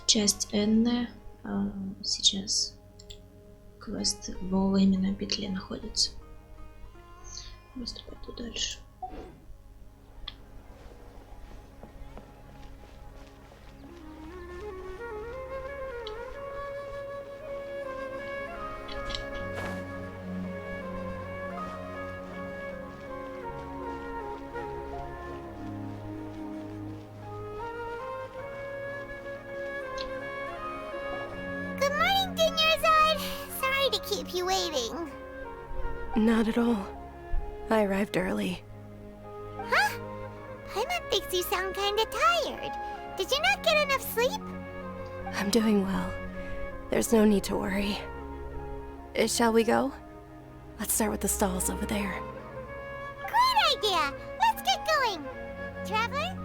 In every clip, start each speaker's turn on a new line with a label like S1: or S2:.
S1: Часть N. Сейчас квест в временной петле находится. Просто пойду дальше.
S2: Keep you waiting.
S3: Not at all. I arrived early.
S2: Huh? Paimon thinks you sound kinda tired. Did you not get enough sleep?
S3: I'm doing well. There's no need to worry. Shall we go? Let's start with the stalls over there.
S2: Great idea! Let's get going! Traveler?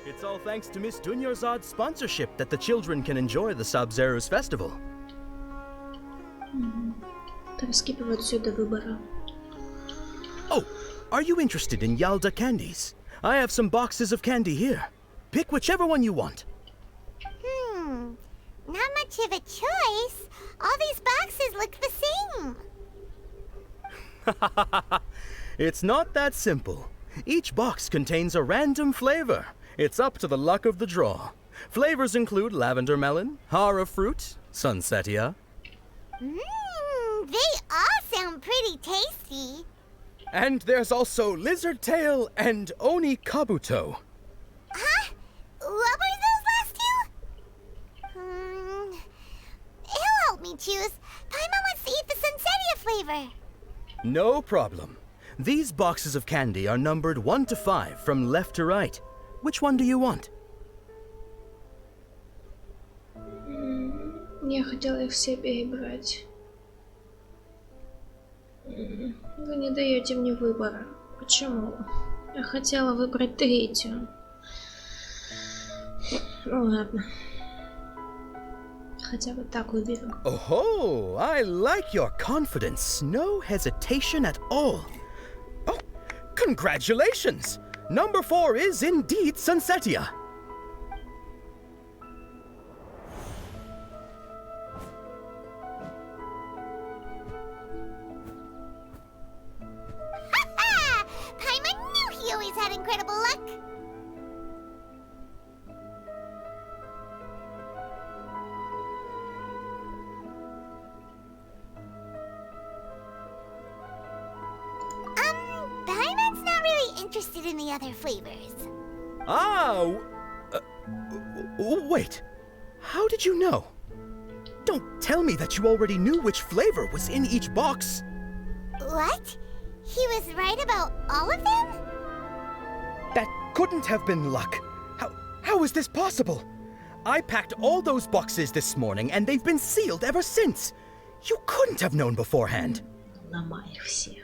S4: It's all thanks to Miss Dunyarzad's sponsorship that the children can enjoy the Sabzeruz festival. Oh, are you interested in Yalda candies? I have some boxes of candy here. Pick whichever one you want.
S2: Not much of a choice. All these boxes look the same.
S4: It's not that simple. Each box contains a random flavor. It's up to the luck of the draw. Flavors include lavender melon, hara fruit, sunsetia.
S2: They all sound pretty tasty.
S4: And there's also lizard tail and oni kabuto.
S2: Huh? What were those last two? He'll help me choose. Paimon wants to eat the sunsetia flavor.
S4: No problem. These boxes of candy are numbered 1 to 5 from left to right. Which one do you want?
S1: Я хотела их все перебрать. Вы не даете мне выбора. Почему? Я хотела выбрать третью. Ну ладно. Хотя бы так выберу.
S4: Oh, I like your confidence. No hesitation at all. Oh, congratulations! Number 4 is indeed sunsetia.
S2: Ha! Paimon knew he always had incredible luck. Paimon's not really interested in the other flavors.
S4: Ah, wait. How did you know? Don't tell me that you already knew which flavor was in each box.
S2: What? He was right about all of them?
S4: That couldn't have been luck. How is this possible? I packed all those boxes this morning and they've been sealed ever since. You couldn't have known beforehand.
S1: Ломай их всех.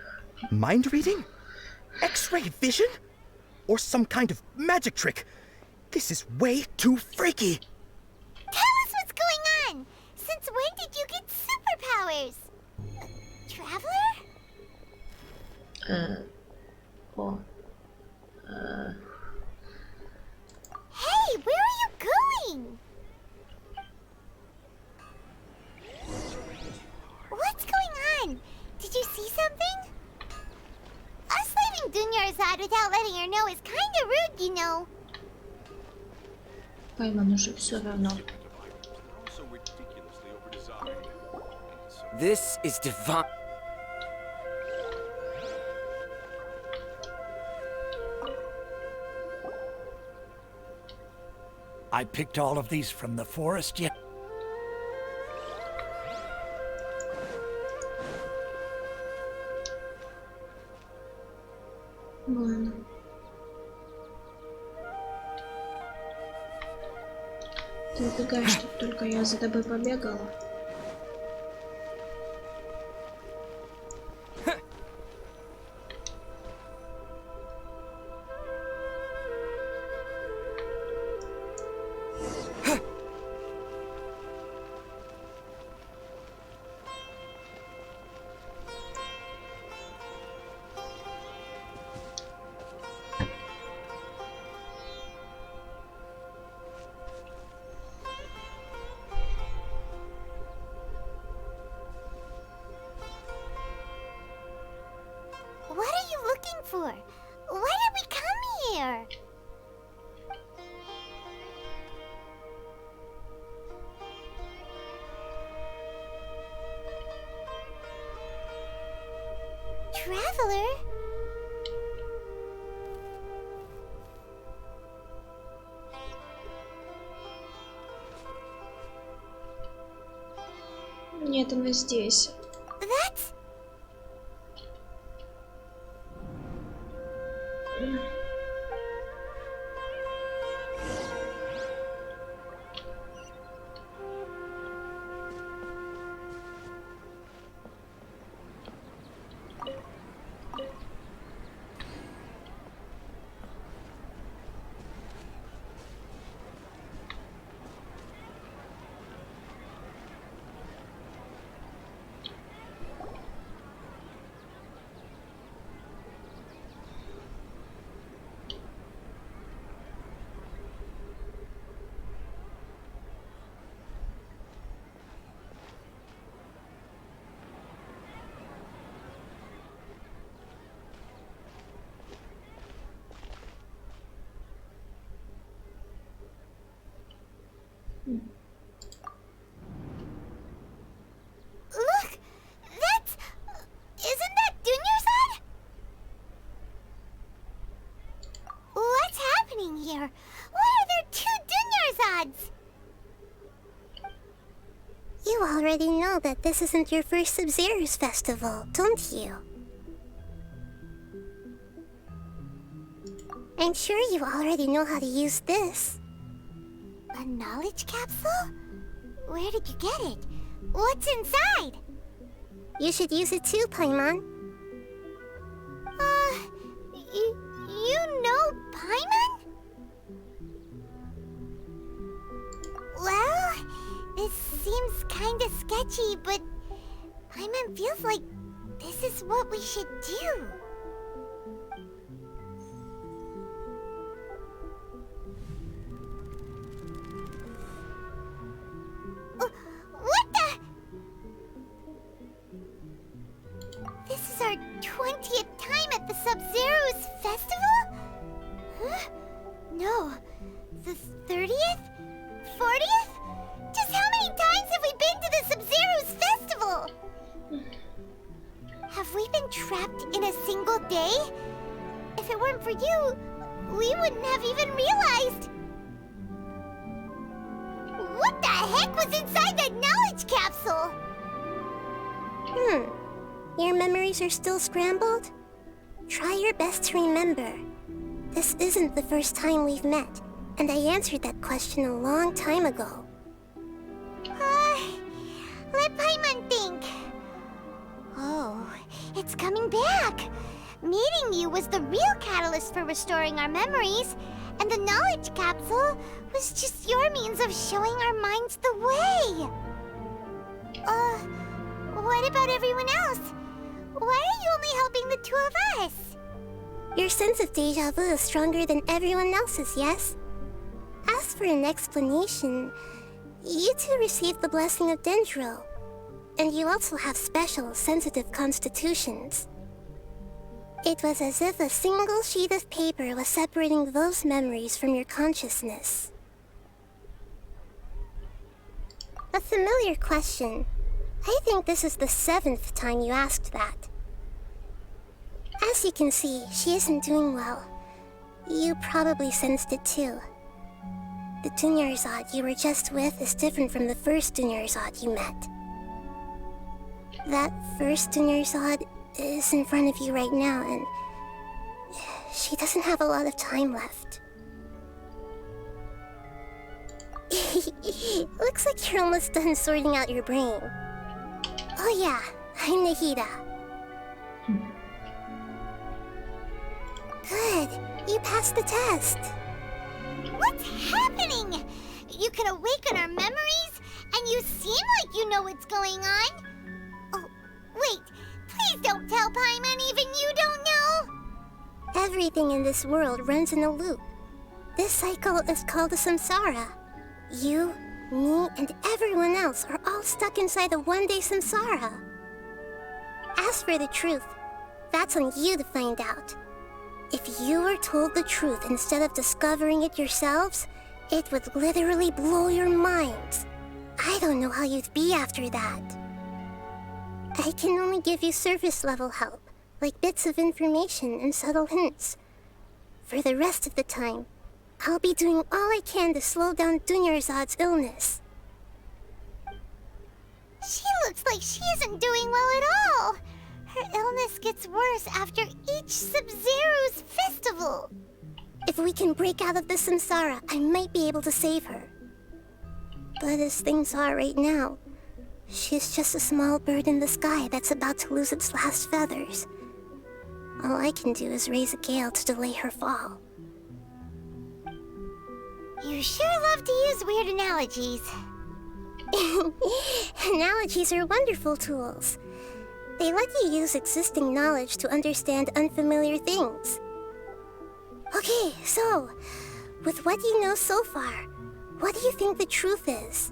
S4: Mind reading? X-ray vision? Or some kind of magic trick? This is way too freaky.
S2: Tell us what's going on. Since when did you get superpowers? Traveler?
S1: О.
S2: Hey, where are you going? What's going on? Did you see something? Us leaving Dunyarzad without letting her know is kinda rude, you know.
S1: Пайман уже все равно.
S5: This is divine.
S6: I picked all of these from the forest yet.
S1: Ладно. Ты убегаешь, чтобы только я за тобой побегала.
S2: sure. Why did we come here? Traveler?
S1: Нет, она здесь.
S2: That's... Look! That's... Isn't that Dunyarzad? What's happening here? Why are there two Dunyarzads? You already know that this isn't your first Sabzeruz festival, don't you? I'm sure you already know how to use this. A knowledge capsule? Where did you get it? What's inside? You should use it too, Paimon. You know Paimon? Well, this seems kinda sketchy, but Paimon feels like this is what we should do. What the? This is our 20th time at the Sabzeruz festival? Huh? No. The 30th? 40th? Just how many times have we been to the Sabzeruz festival? Have we been trapped in a single day? If it weren't for you, we wouldn't have even realized. What the heck was inside that knowledge capsule? Your memories are still scrambled? Try your best to remember. This isn't the first time we've met, and I answered that question a long time ago. Let Paimon think. Oh, it's coming back. Meeting you was the real catalyst for restoring our memories, and the knowledge capsule was just your means of showing our minds the way. What about everyone else? Why are you only helping the two of us? Your sense of deja vu is stronger than everyone else's, yes? As for an explanation, you two received the blessing of Dendro, and you also have special, sensitive constitutions. It was as if a single sheet of paper was separating those memories from your consciousness. A familiar question. I think this is the 7th time you asked that. As you can see, she isn't doing well. You probably sensed it too. The Dunyarzad you were just with is different from the first Dunyarzad you met. That first Dunyarzad is in front of you right now, and she doesn't have a lot of time left. Looks like you're almost done sorting out your brain. Oh yeah, I'm Nahida. Good, you passed the test. What's happening? You can awaken our memories, and you seem like you know what's going on. Oh, wait, please don't tell Paimon even you don't know. Everything in this world runs in a loop. This cycle is called a samsara. You, me, and everyone else are all stuck inside a one-day samsara. As for the truth, that's on you to find out. If you were told the truth instead of discovering it yourselves, it would literally blow your minds. I don't know how you'd be after that. I can only give you surface level help, like bits of information and subtle hints. For the rest of the time, I'll be doing all I can to slow down Dunyarzad's illness.
S5: She looks like she isn't doing well at all. Her illness gets worse after each Sabzeruz festival.
S2: If we can break out of the samsara, I might be able to save her. But as things are right now, she's just a small bird in the sky that's about to lose its last feathers. All I can do is raise a gale to delay her fall.
S5: You sure love to use weird analogies.
S2: Analogies are wonderful tools. They let you use existing knowledge to understand unfamiliar things. Okay, so, with what you know so far, what do you think the truth is?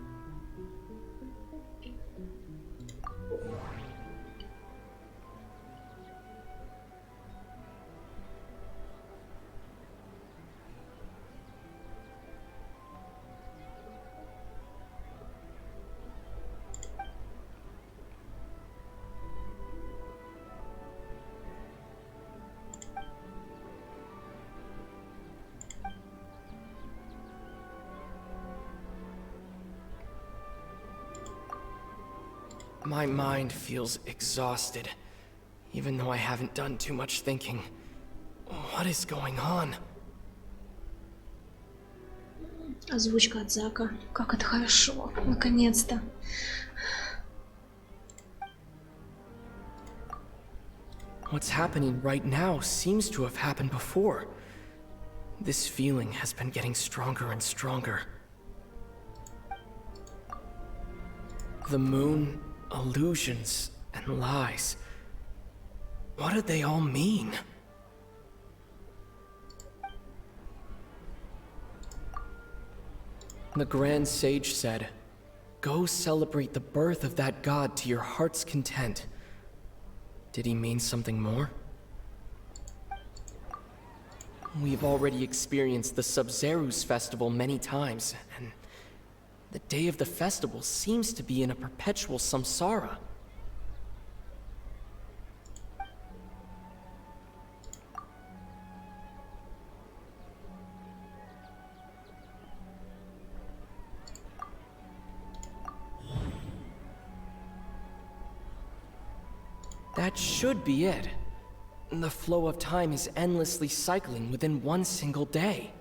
S7: My mind feels exhausted, even though I haven't done too much thinking. What is going on?
S1: Озвучка от Зака. Как это хорошо. Наконец-то.
S7: What's happening right now seems to have happened before. This feeling has been getting stronger and stronger. The moon, illusions, and lies. What do they all mean? The Grand Sage said, "Go celebrate the birth of that god to your heart's content." Did he mean something more? We've already experienced the Sabzeruz festival many times, and the day of the festival seems to be in a perpetual samsara. That should be it. The flow of time is endlessly cycling within one single day.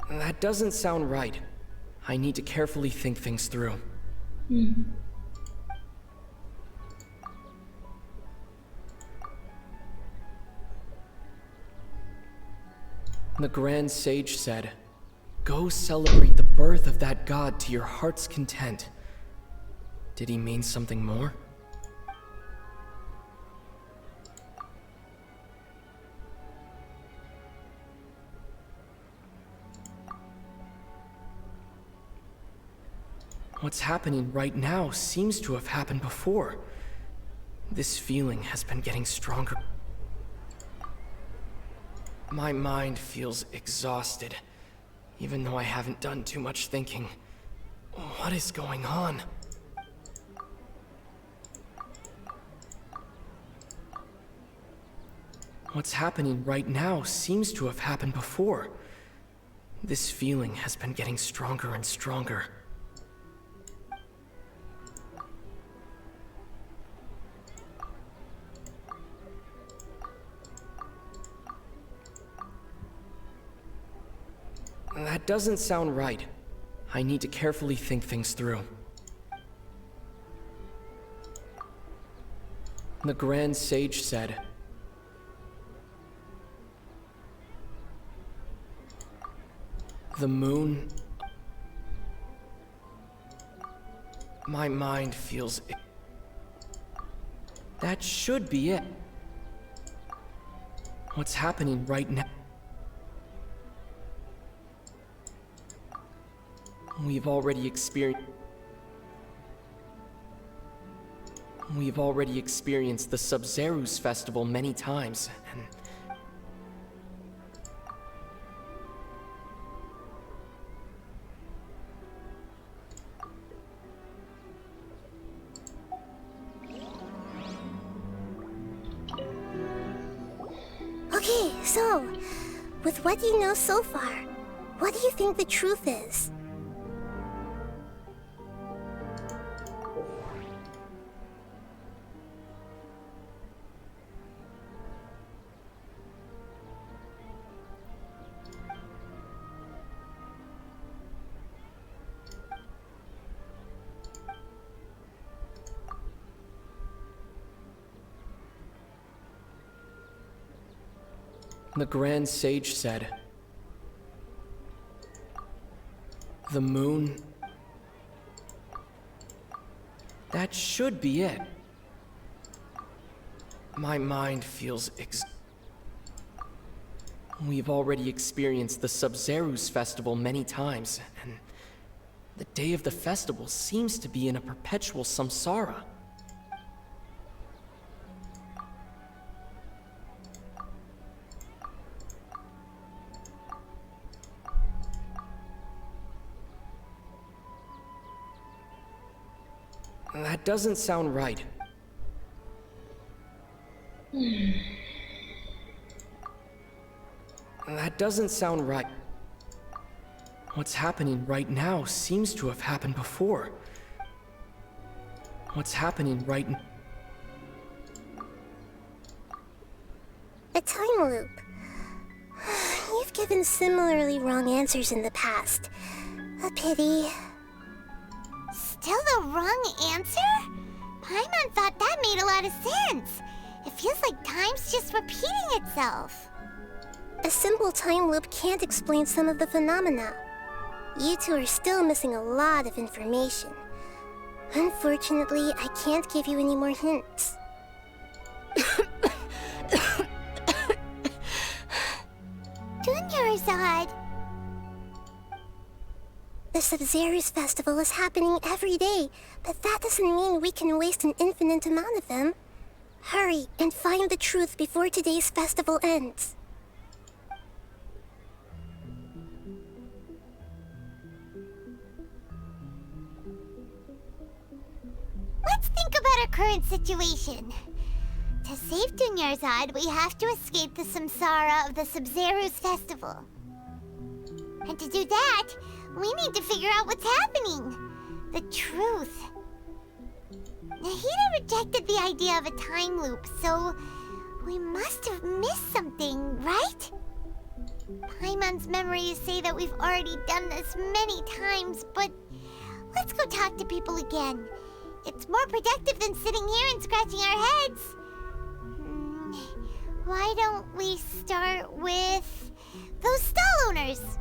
S7: That doesn't sound right. I need to carefully think things through. The Grand Sage said, "Go celebrate the birth of that god to your heart's content." Did he mean something more? What's happening right now seems to have happened before. This feeling has been getting stronger. My mind feels exhausted, even though I haven't done too much thinking. What is going on? What's happening right now seems to have happened before. This feeling has been getting stronger and stronger. That doesn't sound right. I need to carefully think things through. The Grand Sage said, "The moon..." My mind feels... That should be it. What's happening right now? We've already experienced the Sabzeruz festival many times, and
S2: Okay, so, with what you know so far, what do you think the truth is?
S7: the Grand Sage said, the moon... That should be it. My mind feels We've already experienced the Sabzeruz festival many times, and the day of the festival seems to be in a perpetual samsara. That doesn't sound right. That doesn't sound right. What's happening right now seems to have happened before. What's happening right now?
S2: A time loop. You've given similarly wrong answers in the past. A pity.
S5: Still the wrong answer? Paimon thought that made a lot of sense. It feels like time's just repeating itself.
S2: A simple time loop can't explain some of the phenomena. You two are still missing a lot of information. Unfortunately, I can't give you any more hints.
S5: Dunyarzad.
S2: The Sabzeruz festival is happening every day, but that doesn't mean we can waste an infinite amount of them. Hurry and find the truth before today's festival ends.
S5: Let's think about our current situation. To save Dunyarzad, we have to escape the samsara of the Sabzeruz festival. And to do that, we need to figure out what's happening. The truth. Nahida rejected the idea of a time loop, so we must have missed something, right? Paimon's memories say that we've already done this many times, but let's go talk to people again. It's more productive than sitting here and scratching our heads. Why don't we start with those stall owners?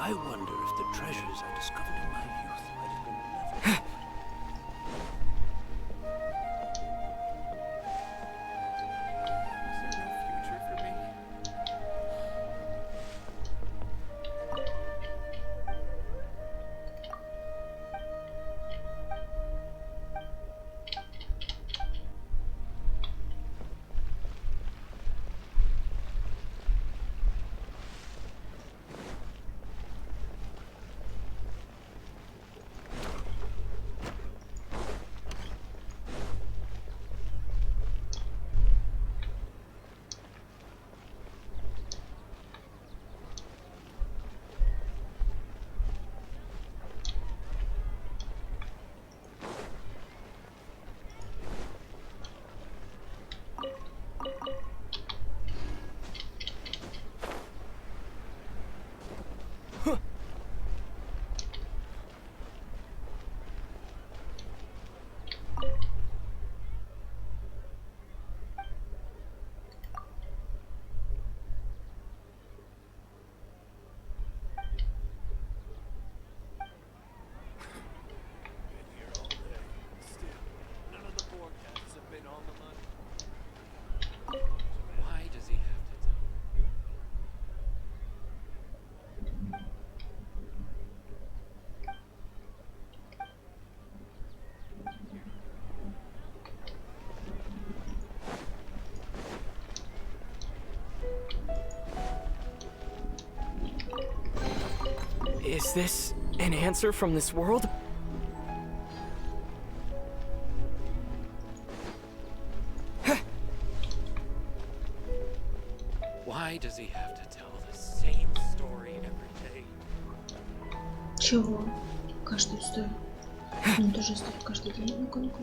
S6: I wonder if the treasures I discovered in my youth might have been left. Is there no future for me?
S7: Is this an answer from this world? Why does he have to tell the same story every day?
S1: Чего? Каждую историю. Ну, тоже историю каждый день. Ну-ка, ну-ка.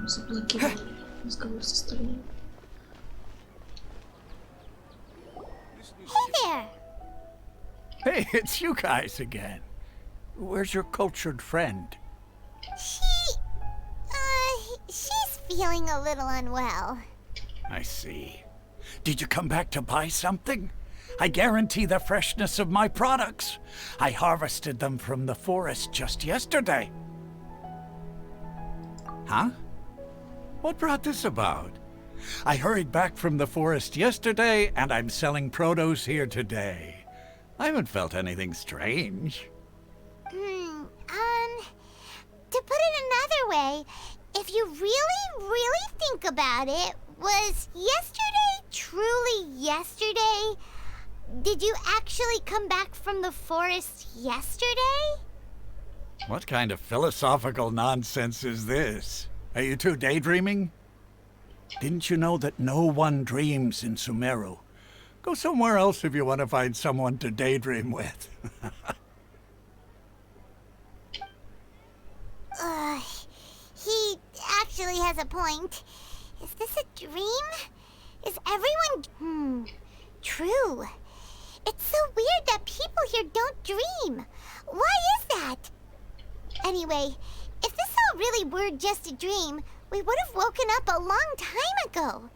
S1: Заблокировали разговор со стороны.
S5: Hey there!
S6: Hey, it's you guys again. Where's your cultured friend?
S5: She's feeling a little unwell.
S6: I see. Did you come back to buy something? I guarantee the freshness of my products. I harvested them from the forest just yesterday. Huh? What brought this about? I hurried back from the forest yesterday, and I'm selling produce here today. I haven't felt anything strange.
S5: To put it another way, if you really think about it, was yesterday truly yesterday? Did you actually come back from the forest yesterday?
S6: What kind of philosophical nonsense is this? Are you two daydreaming? Didn't you know that no one dreams in Sumero? Go somewhere else if you want to find someone to daydream with.
S5: He actually has a point. Is this a dream? Is everyone... True. It's so weird that people here don't dream. Why is that? Anyway, if this all really were just a dream, we would have woken up a long time ago.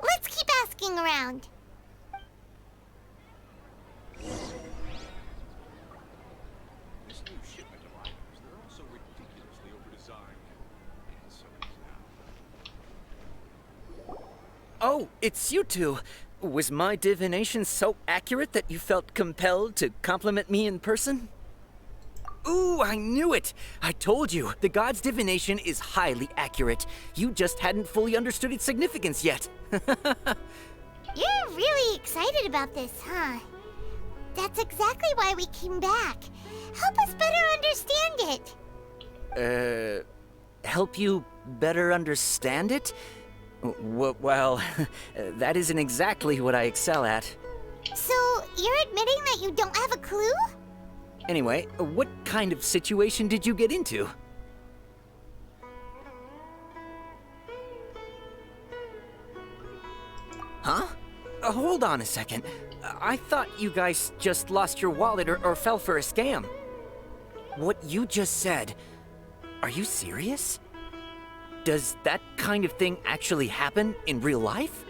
S5: Let's keep asking around.
S8: This new shipment of items, they're all so ridiculously overdesigned. And so is now.
S9: Oh, it's you two. Was my divination so accurate that you felt compelled to compliment me in person? Ooh, I knew it! I told you, the god's divination is highly accurate. You just hadn't fully understood its significance yet.
S5: You're really excited about this, huh? That's exactly why we came back. Help us better understand it.
S9: Help you better understand it? Well, that isn't exactly what I excel at.
S5: So, you're admitting that you don't have a clue?
S9: Anyway, what kind of situation did you get into? Huh? Hold on a second. I thought you guys just lost your wallet or fell for a scam. What you just said, are you serious? Does that kind of thing actually happen in real life?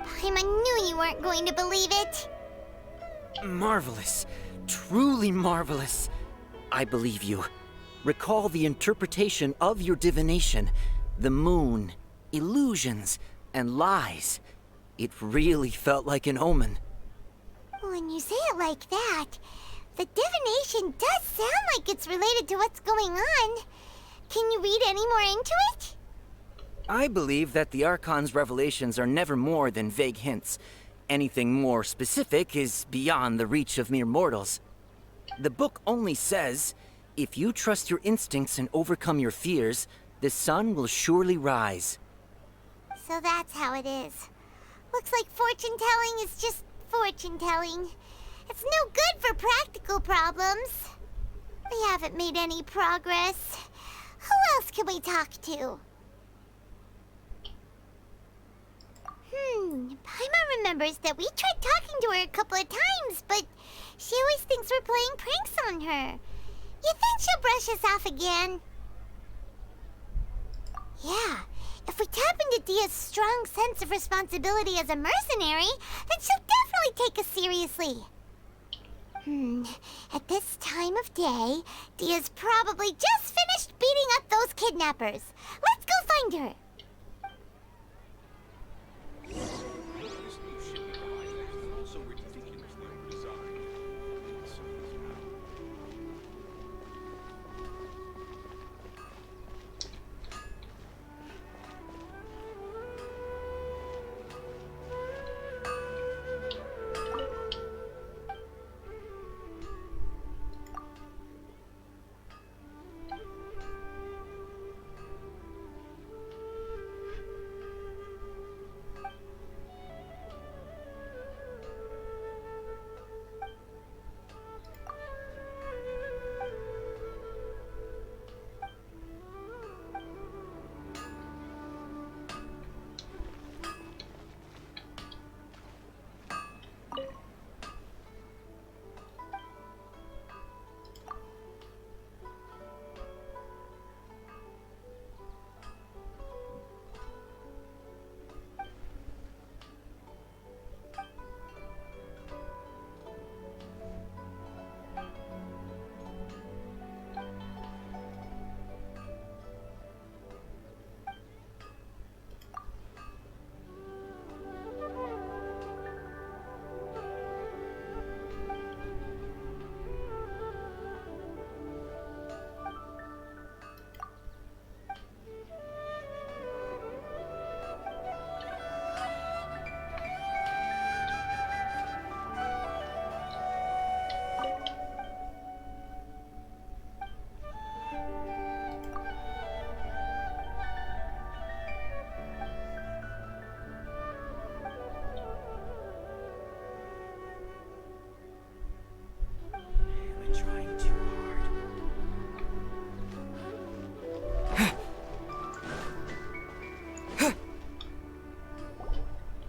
S5: Paimon knew you weren't going to believe it.
S9: Marvelous. Truly marvelous. I believe you. Recall the interpretation of your divination. The moon, illusions, and lies. It really felt like an omen.
S5: When you say it like that, the divination does sound like it's related to what's going on. Can you read any more into it?
S9: I believe that the Archon's revelations are never more than vague hints. Anything more specific is beyond the reach of mere mortals. The book only says, if you trust your instincts and overcome your fears, the sun will surely rise.
S5: So that's how it is. Looks like fortune-telling is just fortune-telling. It's no good for practical problems. We haven't made any progress. Who else can we talk to? Paimon remembers that we tried talking to her a couple of times, but she always thinks we're playing pranks on her. You think she'll brush us off again? Yeah, if we tap into Dia's strong sense of responsibility as a mercenary, then she'll definitely take us seriously. At this time of day, Dia's probably just finished beating up those kidnappers. Let's go find her.
S8: This new shipment arrived is also ridiculously overdesigned.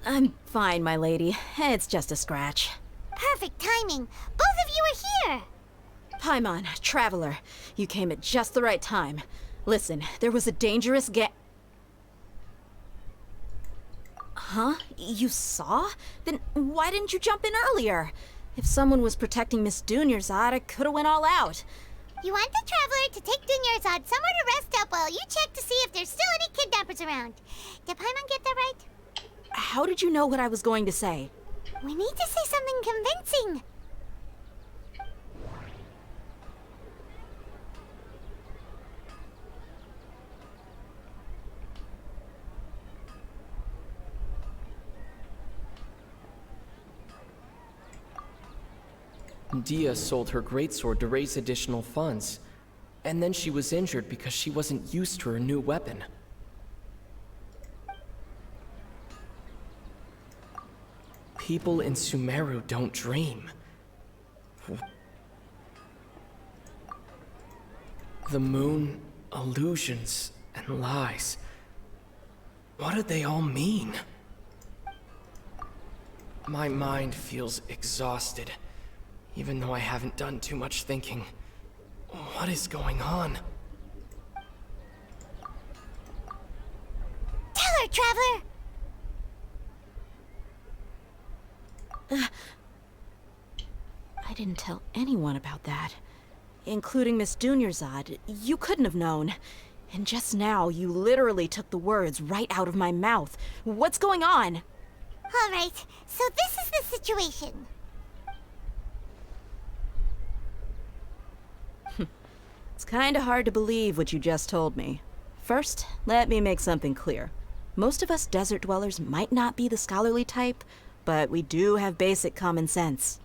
S10: I'm fine, my lady. It's just a scratch.
S5: Perfect timing. Both of you are here.
S10: Paimon, traveler, you came at just the right time. Listen, there was a dangerous Huh? You saw? Then why didn't you jump in earlier? If someone was protecting Miss Dunyarzad, I could have went all out.
S5: You want the traveler to take Dunyarzad somewhere to rest up while you check to see if there's still any kidnappers around. Did Paimon get that right?
S10: How did you know what I was going to say?
S5: We need to say something convincing.
S7: Dia sold her greatsword to raise additional funds, and then she was injured because she wasn't used to her new weapon. People in Sumeru don't dream. The moon, illusions, and lies. What do they all mean? My mind feels exhausted, even though I haven't done too much thinking. What is going on?
S5: Tell her, Traveler!
S10: I didn't tell anyone about that. Including Miss Dunyarzad. You couldn't have known. And just now, you literally took the words right out of my mouth. What's going on?
S5: Alright, so this is the situation.
S10: It's kinda hard to believe what you just told me. First, let me make something clear. Most of us desert dwellers might not be the scholarly type, but we do have basic common sense.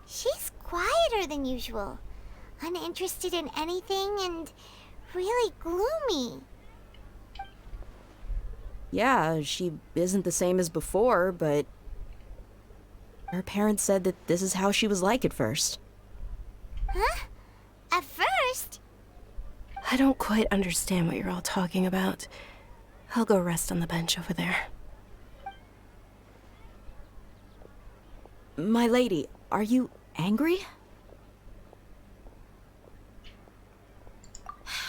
S5: She's quieter than usual, uninterested in anything, and really gloomy.
S10: Yeah, she isn't the same as before, but her parents said that this is how she was like at first.
S5: Huh? At first?
S3: I don't quite understand what you're all talking about. I'll go rest on the bench over there.
S10: My lady, are you angry?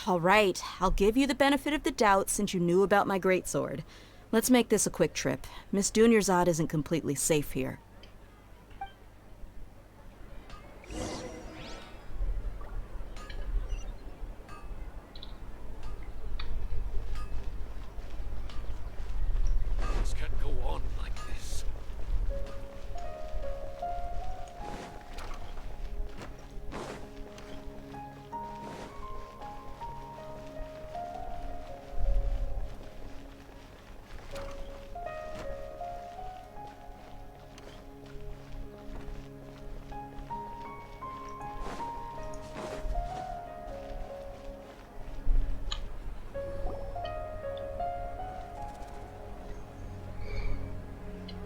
S10: All right, I'll give you the benefit of the doubt since you knew about my greatsword. Let's make this a quick trip. Miss Dunyarzad isn't completely safe here.
S8: This can't go on like this.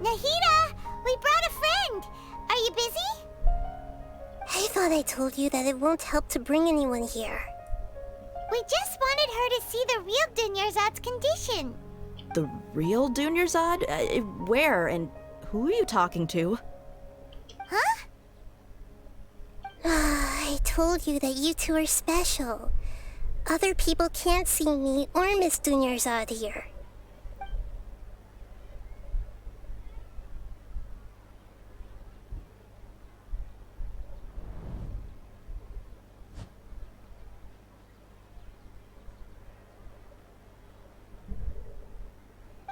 S5: Nahida! We brought a friend! Are you busy?
S2: I thought I told you that it won't help to bring anyone here.
S5: We just wanted her to see the real Dunyarzad's condition.
S10: The real Dunyarzad? Where and who are you talking to?
S5: Huh?
S2: I told you that you two are special. Other people can't see me or Miss Dunyarzad here.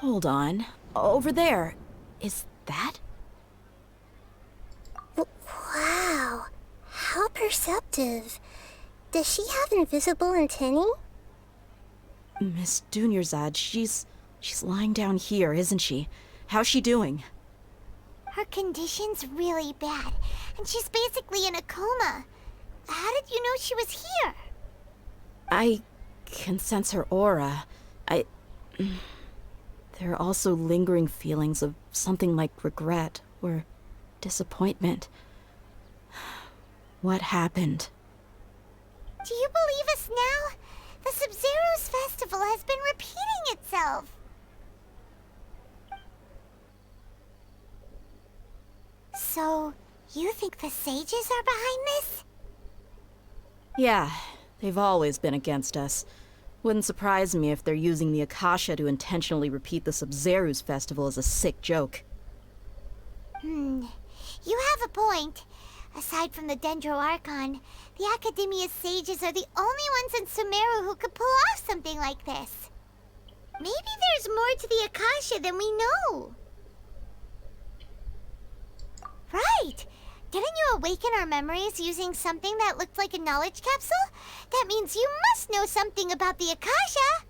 S10: Hold on. Over there. Is that?
S2: Wow. How perceptive. Does she have invisible antennae?
S10: Miss Dunyarzad, she's lying down here, isn't she? How's she doing?
S5: Her condition's really bad, and she's basically in a coma. How did you know she was here?
S10: I can sense her aura. There are also lingering feelings of something like regret or disappointment. What happened?
S5: Do you believe us now? The Sabzeruz festival has been repeating itself. So, you think the sages are behind this?
S10: Yeah, they've always been against us. Wouldn't surprise me if they're using the Akasha to intentionally repeat the Sabzeruz festival as a sick joke.
S5: You have a point. Aside from the Dendro Archon, the Academia's sages are the only ones in Sumeru who could pull off something like this. Maybe there's more to the Akasha than we know. Right! Didn't you awaken our memories using something that looked like a knowledge capsule? That means you must know something about the Akasha!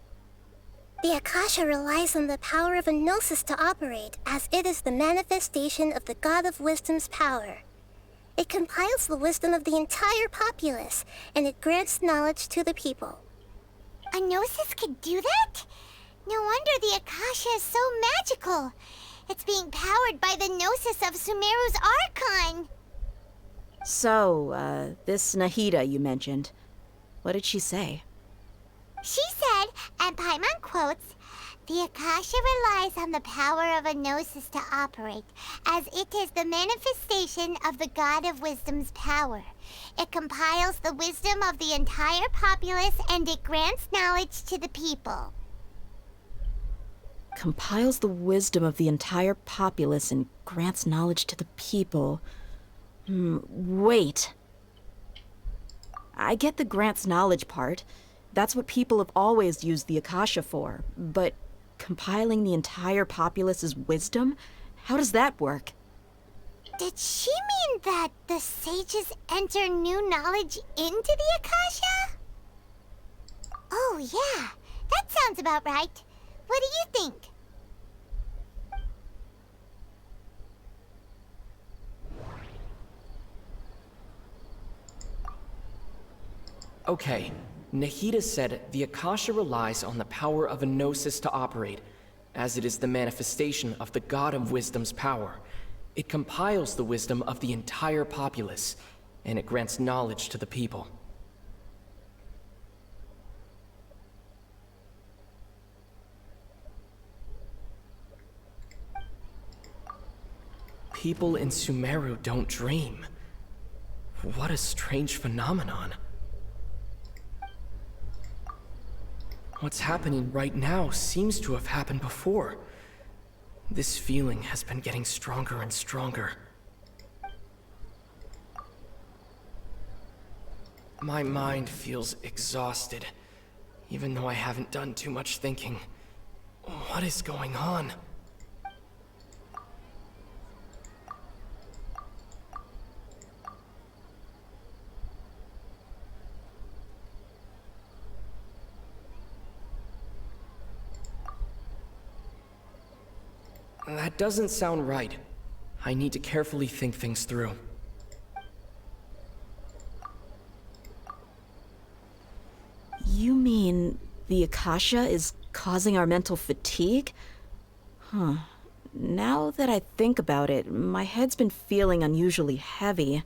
S2: The Akasha relies on the power of a gnosis to operate, as it is the manifestation of the God of Wisdom's power. It compiles the wisdom of the entire populace, and it grants knowledge to the people.
S5: A gnosis could do that? No wonder the Akasha is so magical. It's being powered by the gnosis of Sumeru's Archon.
S10: So, this Nahida you mentioned, what did she say?
S5: She said, and Paimon quotes, "The Akasha relies on the power of a gnosis to operate, as it is the manifestation of the God of Wisdom's power. It compiles the wisdom of the entire populace and it grants knowledge to the people."
S10: Compiles the wisdom of the entire populace and grants knowledge to the people. Wait. I get the grants knowledge part. That's what people have always used the Akasha for. But compiling the entire populace's wisdom? How does that work?
S5: Did she mean that the sages enter new knowledge into the Akasha? Oh yeah, that sounds about right. What do you think?
S7: Okay, Nahida said the Akasha relies on the power of a gnosis to operate, as it is the manifestation of the God of Wisdom's power. It compiles the wisdom of the entire populace, and it grants knowledge to the people. People in Sumeru don't dream. What a strange phenomenon. What's happening right now seems to have happened before. This feeling has been getting stronger and stronger. My mind feels exhausted, even though I haven't done too much thinking. What is going on? That doesn't sound right. I need to carefully think things through.
S10: You mean the Akasha is causing our mental fatigue? Huh. Now that I think about it, my head's been feeling unusually heavy.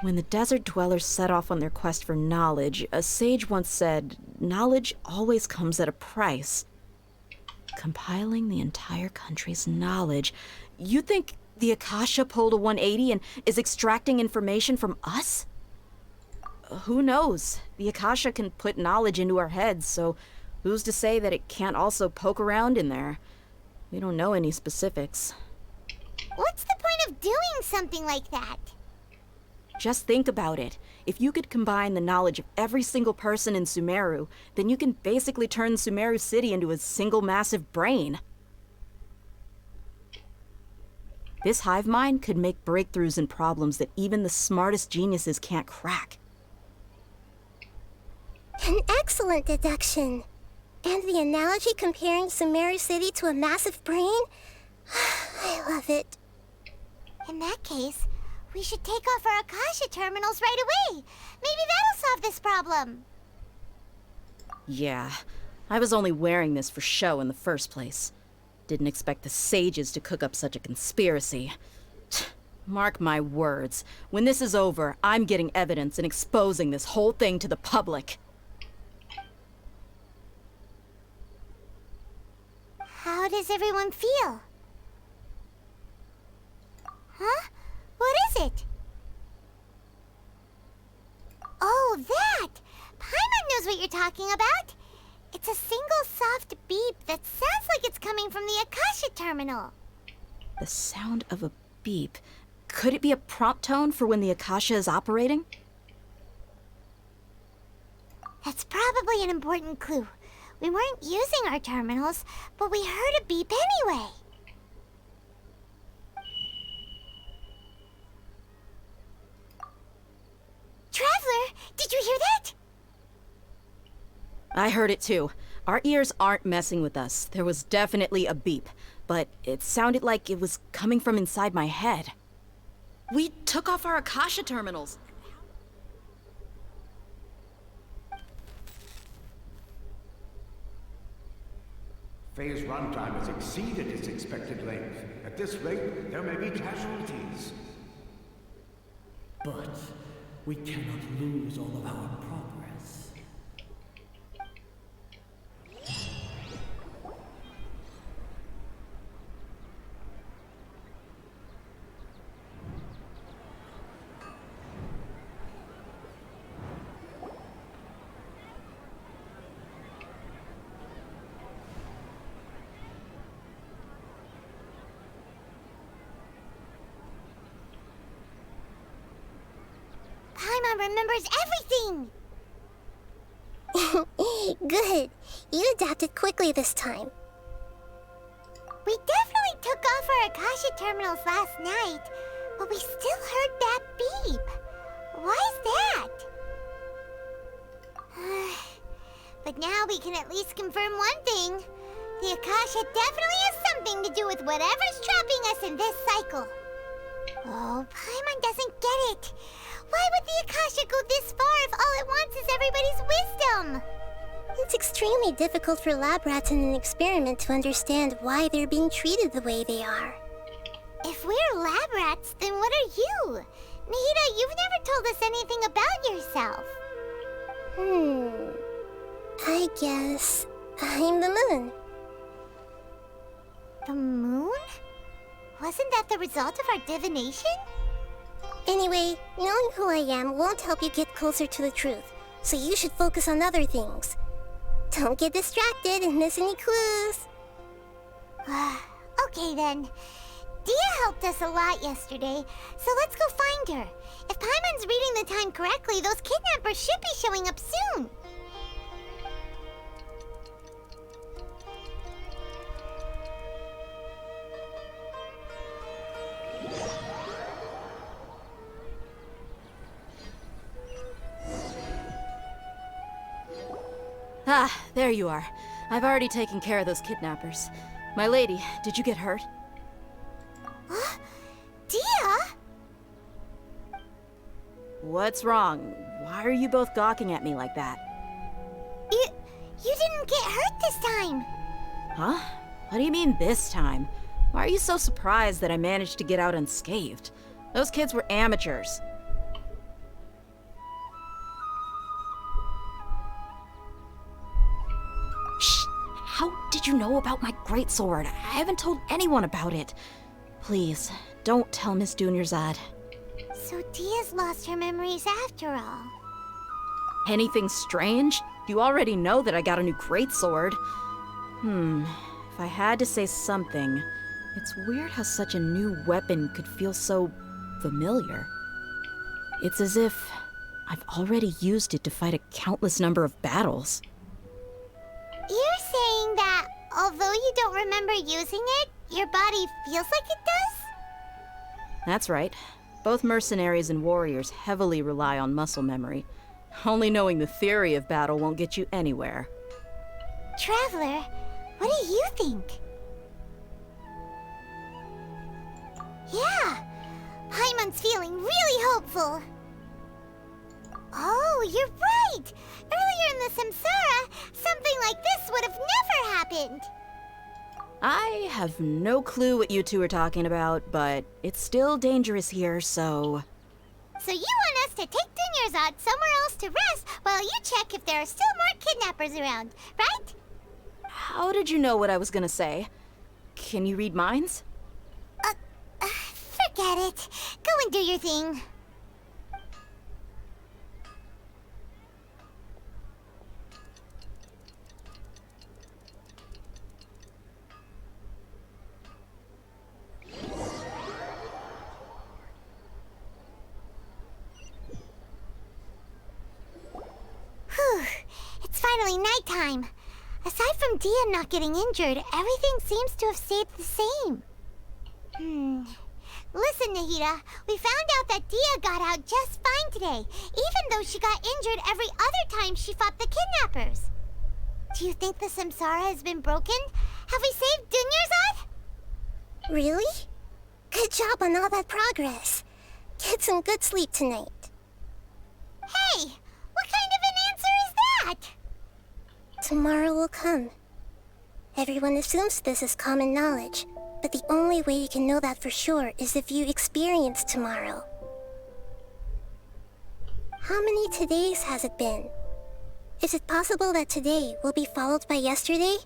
S10: When the desert dwellers set off on their quest for knowledge, a sage once said, "Knowledge always comes at a price." Compiling the entire country's knowledge. You think the Akasha pulled a 180 and is extracting information from us? Who knows? The Akasha can put knowledge into our heads, so who's to say that it can't also poke around in there? We don't know any specifics.
S5: What's the point of doing something like that?
S10: Just think about it. If you could combine the knowledge of every single person in Sumeru, then you can basically turn Sumeru City into a single massive brain. This hive mind could make breakthroughs in problems that even the smartest geniuses can't crack.
S2: An excellent deduction. And the analogy comparing Sumeru City to a massive brain? I love it.
S5: In that case, we should take off our Akasha terminals right away. Maybe that'll solve this problem.
S10: Yeah, I was only wearing this for show in the first place. Didn't expect the sages to cook up such a conspiracy. Mark my words, when this is over, I'm getting evidence and exposing this whole thing to the public.
S5: How does everyone feel? Huh? What is it? Oh, that! Paimon knows what you're talking about. It's a single soft beep that sounds like it's coming from the Akasha terminal.
S10: The sound of a beep. Could it be a prompt tone for when the Akasha is operating?
S5: That's probably an important clue. We weren't using our terminals, but we heard a beep anyway. Traveler, did you hear that?
S10: I heard it too. Our ears aren't messing with us. There was definitely a beep, but it sounded like it was coming from inside my head. We took off our Akasha terminals.
S11: Faye's runtime has exceeded its expected length. At this rate, there may be casualties.
S12: But we cannot lose all of our progress.
S5: Paimon remembers everything!
S2: Good. You adapted quickly this time.
S5: We definitely took off our Akasha terminals last night, but we still heard that beep. Why is that? But now we can at least confirm one thing. The Akasha definitely has something to do with whatever's trapping us in this cycle. Oh, Paimon doesn't get it. Why would the Akasha go this far if all it wants is everybody's wisdom?
S2: It's extremely difficult for lab rats in an experiment to understand why they're being treated the way they are.
S5: If we're lab rats, then what are you? Nahida, you've never told us anything about yourself.
S2: I guess I'm the moon.
S5: The moon? Wasn't that the result of our divination?
S2: Anyway, knowing who I am won't help you get closer to the truth, so you should focus on other things. Don't get distracted and miss any clues.
S5: Okay then. Dia helped us a lot yesterday, so let's go find her. If Paimon's reading the time correctly, those kidnappers should be showing up soon.
S10: Ah, there you are. I've already taken care of those kidnappers. My lady, did you get hurt?
S5: Dia?
S10: What's wrong? Why are you both gawking at me like that?
S5: You didn't get hurt this time.
S10: Huh? What do you mean this time? Why are you so surprised that I managed to get out unscathed? Those kids were amateurs. Shh! How did you know about my greatsword? I haven't told anyone about it. Please, don't tell Miss Dunyarzad.
S5: So Dia's lost her memories after all.
S10: Anything strange? You already know that I got a new greatsword. If I had to say something, it's weird how such a new weapon could feel so familiar. It's as if I've already used it to fight a countless number of battles.
S5: You're saying that although you don't remember using it, your body feels like it does?
S10: That's right. Both mercenaries and warriors heavily rely on muscle memory. Only knowing the theory of battle won't get you anywhere.
S5: Traveler, what do you think? Yeah, Paimon's feeling really hopeful. Oh, you're right! Earlier in the Samsara, something like this would have never happened!
S10: I have no clue what you two are talking about, but it's still dangerous here, so...
S5: So you want us to take Dunyarzad somewhere else to rest while you check if there are still more kidnappers around, right?
S10: How did you know what I was gonna say? Can you read minds?
S5: Forget it. Go and do your thing. Whew. It's finally nighttime. Aside from Dia not getting injured, everything seems to have stayed the same. Listen, Nahida, we found out that Dia got out just fine today, even though she got injured every other time she fought the kidnappers. Do you think the Samsara has been broken? Have we saved Dunyarzad?
S2: Really? Good job on all that progress. Get some good sleep tonight.
S5: Hey, what kind of an answer is that?
S2: Tomorrow will come. Everyone assumes this is common knowledge, but the only way you can know that for sure is if you experience tomorrow. How many todays has it been? Is it possible that today will be followed by yesterday?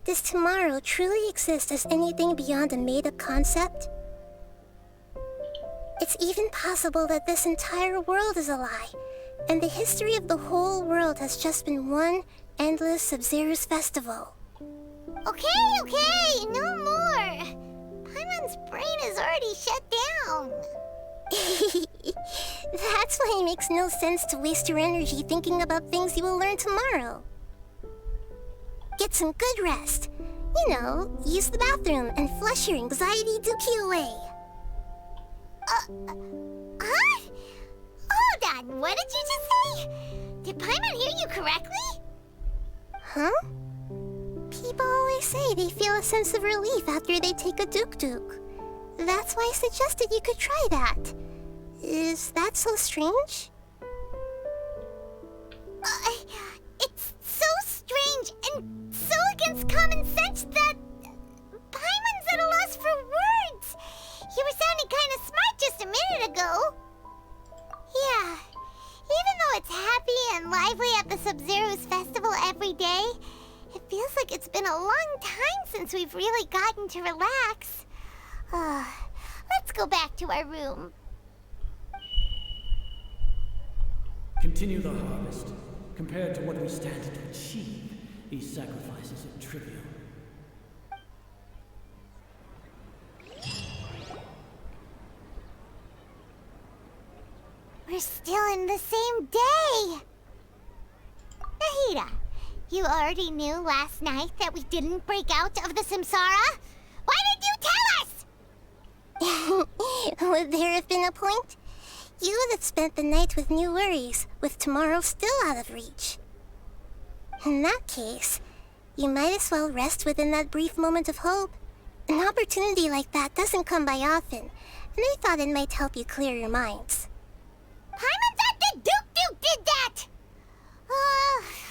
S2: Does tomorrow truly exist as anything beyond a made-up concept? It's even possible that this entire world is a lie, and the history of the whole world has just been one endless Sabzeruz festival.
S5: Okay, no more! Paimon's brain is already shut down.
S2: That's why it makes no sense to waste your energy thinking about things you will learn tomorrow. Get some good rest. You know, use the bathroom and flush your anxiety dookie away.
S5: Huh? Hold on, what did you just say? Did Paimon hear you correctly?
S2: Huh? People always say they feel a sense of relief after they take a duk-duk. That's why I suggested you could try that. Is that so strange?
S5: It's so strange and so against common sense that Paimon's at a loss for words. You were sounding kind of smart just a minute ago. Yeah, even though it's happy and lively at the Sabzeruz festival every day, it feels like it's been a long time since we've really gotten to relax. Let's go back to our room.
S12: Continue the harvest. Compared to what we stand to achieve, these sacrifices are trivial.
S5: We're still in the same day! Nahida, you already knew last night that we didn't break out of the samsara? Why did you tell us?
S2: Would there have been a point? You would have spent the night with new worries, with tomorrow still out of reach. In that case, you might as well rest within that brief moment of hope. An opportunity like that doesn't come by often, and I thought it might help you clear your minds.
S5: Paimon thought the Duke did that!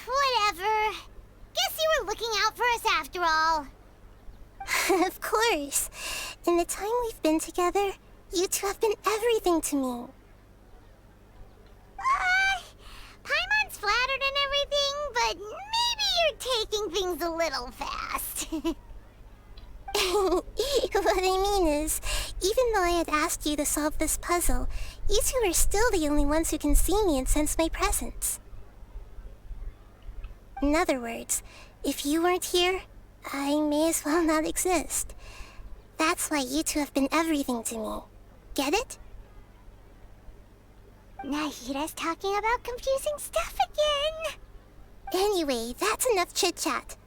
S5: Whatever. Guess you were looking out for us after all.
S2: Of course. In the time we've been together, you two have been everything to me.
S5: Paimon's flattered and everything, but maybe you're taking things a little fast.
S2: What I mean is, even though I had asked you to solve this puzzle, you two are still the only ones who can see me and sense my presence. In other words, if you weren't here, I may as well not exist. That's why you two have been everything to me. Get it?
S5: Nahida's talking about confusing stuff again.
S2: Anyway, that's enough chit-chat.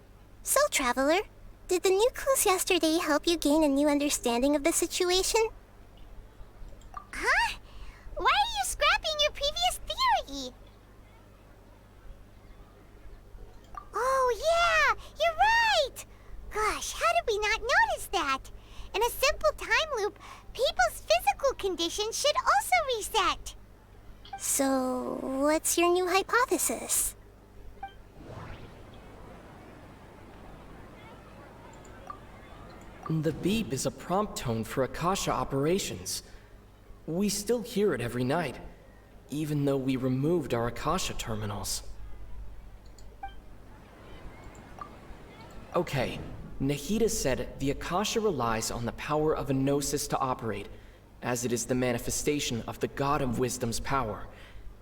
S2: So, Traveler, did the new clues yesterday help you gain a new understanding of the situation?
S5: Huh? Why are you scrapping your previous theory? Oh yeah, you're right! Gosh, how did we not notice that? In a simple time loop, people's physical conditions should also reset.
S2: So, what's your new hypothesis?
S7: The beep is a prompt tone for Akasha operations. We still hear it every night, even though we removed our Akasha terminals. Okay, Nahida said the Akasha relies on the power of a gnosis to operate, as it is the manifestation of the God of Wisdom's power.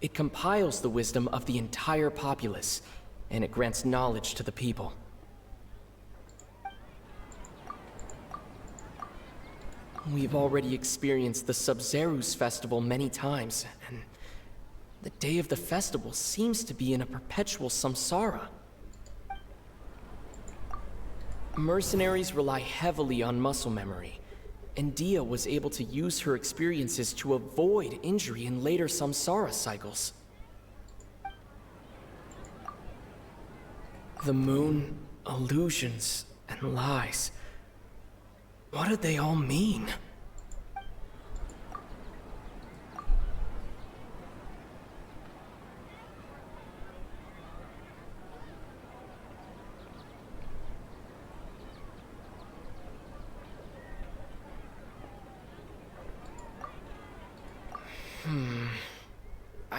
S7: It compiles the wisdom of the entire populace, and it grants knowledge to the people. We've already experienced the Sabzeruz festival many times, and the day of the festival seems to be in a perpetual samsara. Mercenaries rely heavily on muscle memory, and Dia was able to use her experiences to avoid injury in later samsara cycles. The moon, illusions, and lies. What did they all mean?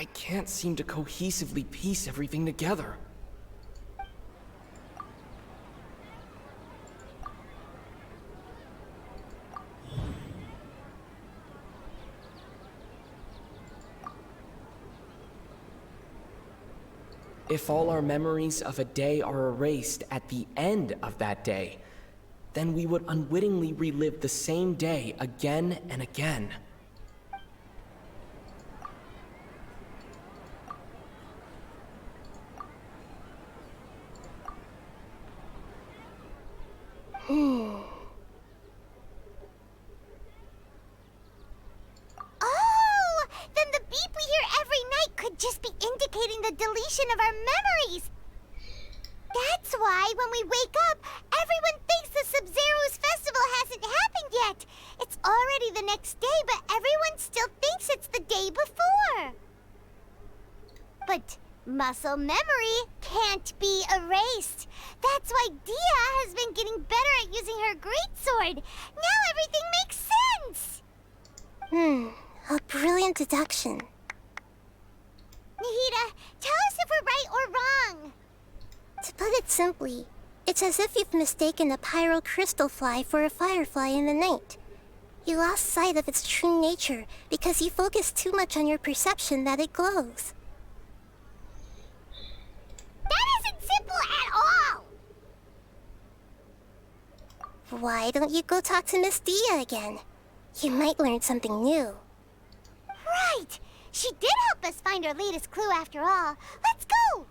S7: I can't seem to cohesively piece everything together. If all our memories of a day are erased at the end of that day, then we would unwittingly relive the same day again and again.
S5: Oh, then the beep we hear every night could just be indicating the deletion of our memories. That's why when we wake up, everyone thinks the Sabzeruz festival hasn't happened yet. It's already the next day, but everyone still thinks it's the day before. But muscle memory can't be erased. That's why Dia has been getting better at using her greatsword. Now everything makes sense.
S2: A brilliant deduction.
S5: Nahida, tell us if we're right or wrong.
S2: To put it simply, it's as if you've mistaken a pyro crystal fly for a firefly in the night. You lost sight of its true nature because you focused too much on your perception that it glows.
S5: That isn't simple at all!
S2: Why don't you go talk to Miss Dia again? You might learn something new.
S5: Right! She did help us find our latest clue after all. Let's go!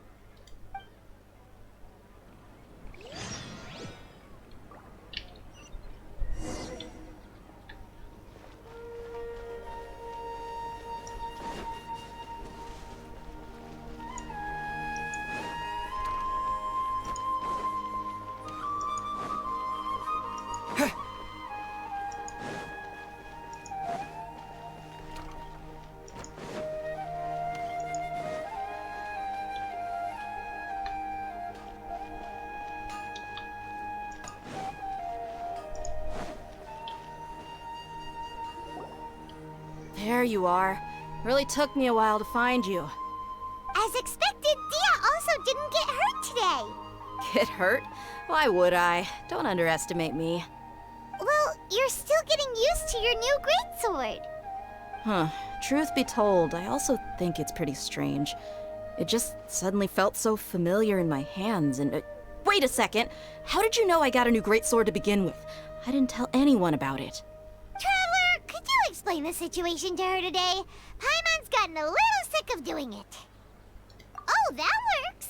S10: There you are. Really took me a while to find you.
S5: As expected, Dia also didn't get hurt today.
S10: Get hurt? Why would I? Don't underestimate me.
S5: Well, you're still getting used to your new greatsword.
S10: Huh. Truth be told, I also think it's pretty strange. It just suddenly felt so familiar in my hands and... wait a second! How did you know I got a new greatsword to begin with? I didn't tell anyone about it.
S5: Traveler, could you explain the situation to her today? Paimon's gotten a little sick of doing it. Oh, that works.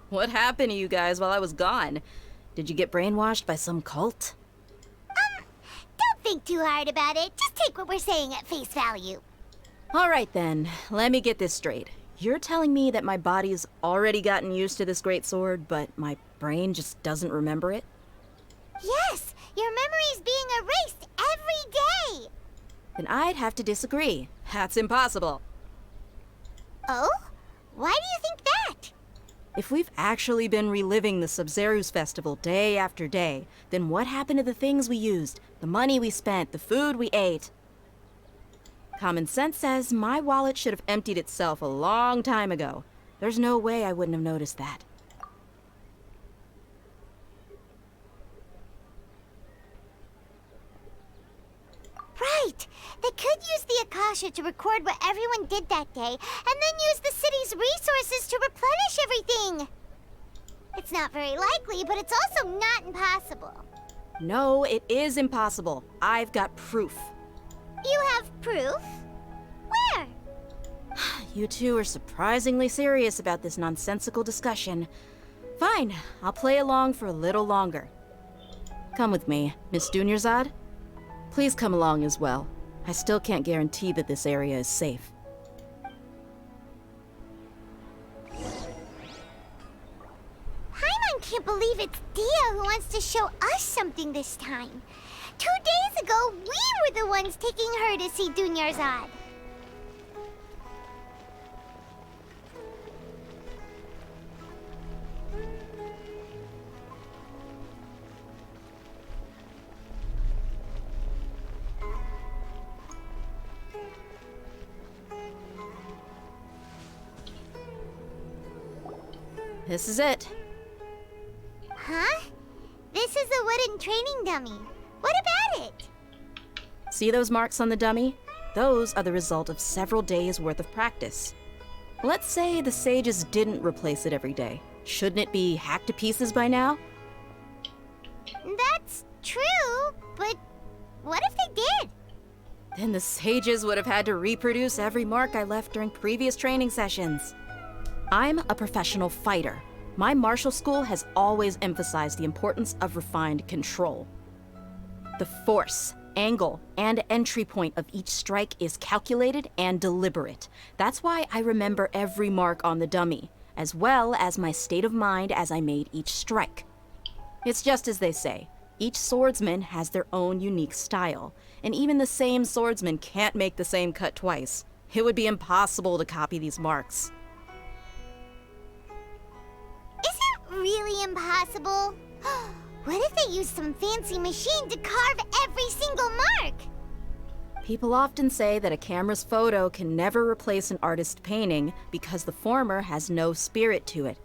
S10: What happened to you guys while I was gone? Did you get brainwashed by some cult?
S5: Don't think too hard about it. Just take what we're saying at face value.
S10: Alright then, let me get this straight. You're telling me that my body's already gotten used to this greatsword, but my brain just doesn't remember it?
S5: Yes, your memory's being erased every day.
S10: Then I'd have to disagree. That's impossible.
S5: Oh? Why do you think that?
S10: If we've actually been reliving the Sabzeruz festival day after day, then what happened to the things we used, the money we spent, the food we ate? Common sense says my wallet should have emptied itself a long time ago. There's no way I wouldn't have noticed that.
S5: Right. They could use the Akasha to record what everyone did that day, and then use the city's resources to replenish everything. It's not very likely, but it's also not impossible.
S10: No, it is impossible. I've got proof.
S5: You have proof? Where?
S10: You two are surprisingly serious about this nonsensical discussion. Fine, I'll play along for a little longer. Come with me, Miss Dunyarzad. Please come along as well. I still can't guarantee that this area is safe.
S5: Paimon can't believe it's Dia who wants to show us something this time. 2 days ago, we were the ones taking her to see Dunyarzad.
S10: this is it.
S5: Huh? This is a wooden training dummy. What about it?
S10: See those marks on the dummy? Those are the result of several days' worth of practice. Let's say the sages didn't replace it every day. Shouldn't it be hacked to pieces by now?
S5: That's true, but what if they did?
S10: Then the sages would have had to reproduce every mark I left during previous training sessions. I'm a professional fighter. My martial school has always emphasized the importance of refined control. The force, angle, and entry point of each strike is calculated and deliberate. That's why I remember every mark on the dummy, as well as my state of mind as I made each strike. It's just as they say, each swordsman has their own unique style, and even the same swordsman can't make the same cut twice. It would be impossible to copy these marks.
S5: Is it really impossible? What if they used some fancy machine to carve every single mark?
S10: People often say that a camera's photo can never replace an artist's painting because the former has no spirit to it.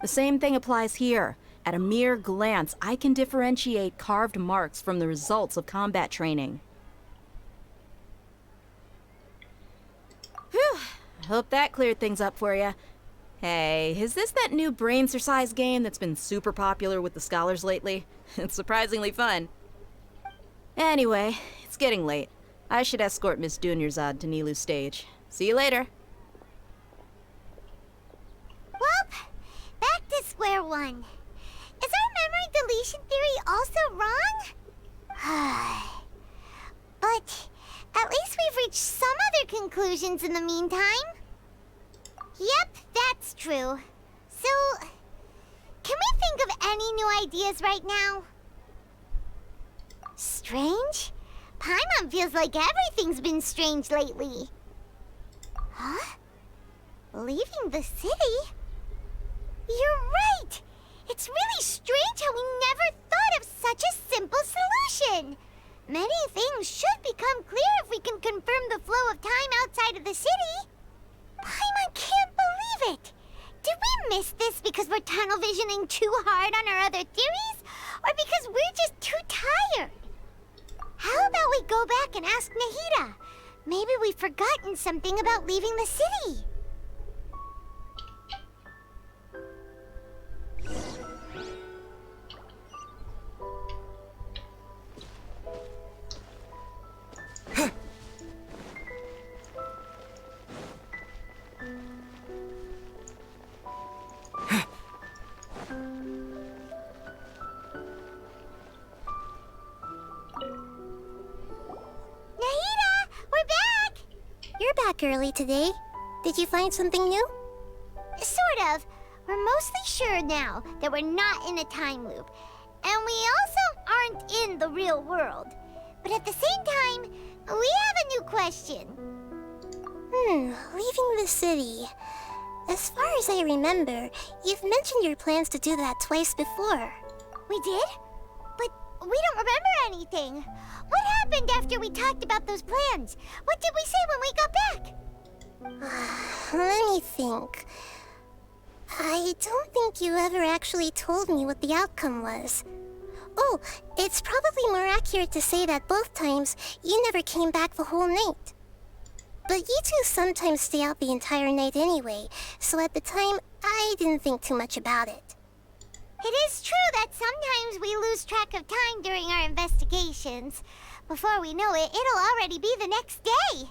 S10: The same thing applies here. At a mere glance, I can differentiate carved marks from the results of combat training. Whew, hope that cleared things up for you. Hey, is this that new brain exercise game that's been super popular with the scholars lately? It's surprisingly fun. Anyway, it's getting late. I should escort Miss Dunyarzad to Nilu's stage. See you later.
S5: Well, back to square one. Is our memory deletion theory also wrong? But at least we've reached some other conclusions in the meantime. Yep, that's true. So, can we think of any new ideas right now? Strange? Paimon feels like everything's been strange lately. Huh? Leaving the city? You're right! It's really strange how we never thought of such a simple solution! Many things should become clear if we can confirm the flow of time outside of the city. Paimon can't believe it! Did we miss this because we're tunnel visioning too hard on our other theories? Or because we're just too tired? How about we go back and ask Nahida? Maybe we've forgotten something about leaving the city.
S2: Early today. Did you find something new?
S5: Sort of. We're mostly sure now that we're not in a time loop. And we also aren't in the real world. But at the same time, we have a new question.
S2: Leaving the city. As far as I remember, you've mentioned your plans to do that twice before.
S5: We did? But we don't remember anything. What happened after we talked about those plans? What did we say when we got back?
S2: Let me think. I don't think you ever actually told me what the outcome was. Oh, it's probably more accurate to say that both times you never came back the whole night. But you two sometimes stay out the entire night anyway, so at the time, I didn't think too much about it.
S5: It is true that sometimes we lose track of time during our investigations. Before we know it, it'll already be the next day.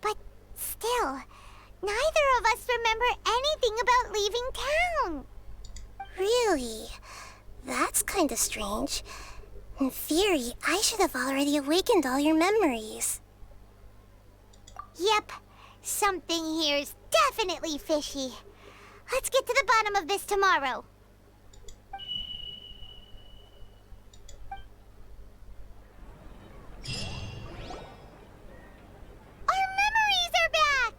S5: But still, neither of us remember anything about leaving town.
S2: Really? That's kinda strange. In theory, I should have already awakened all your memories.
S5: Yep, something here's definitely fishy. Let's get to the bottom of this tomorrow. Our memories are back!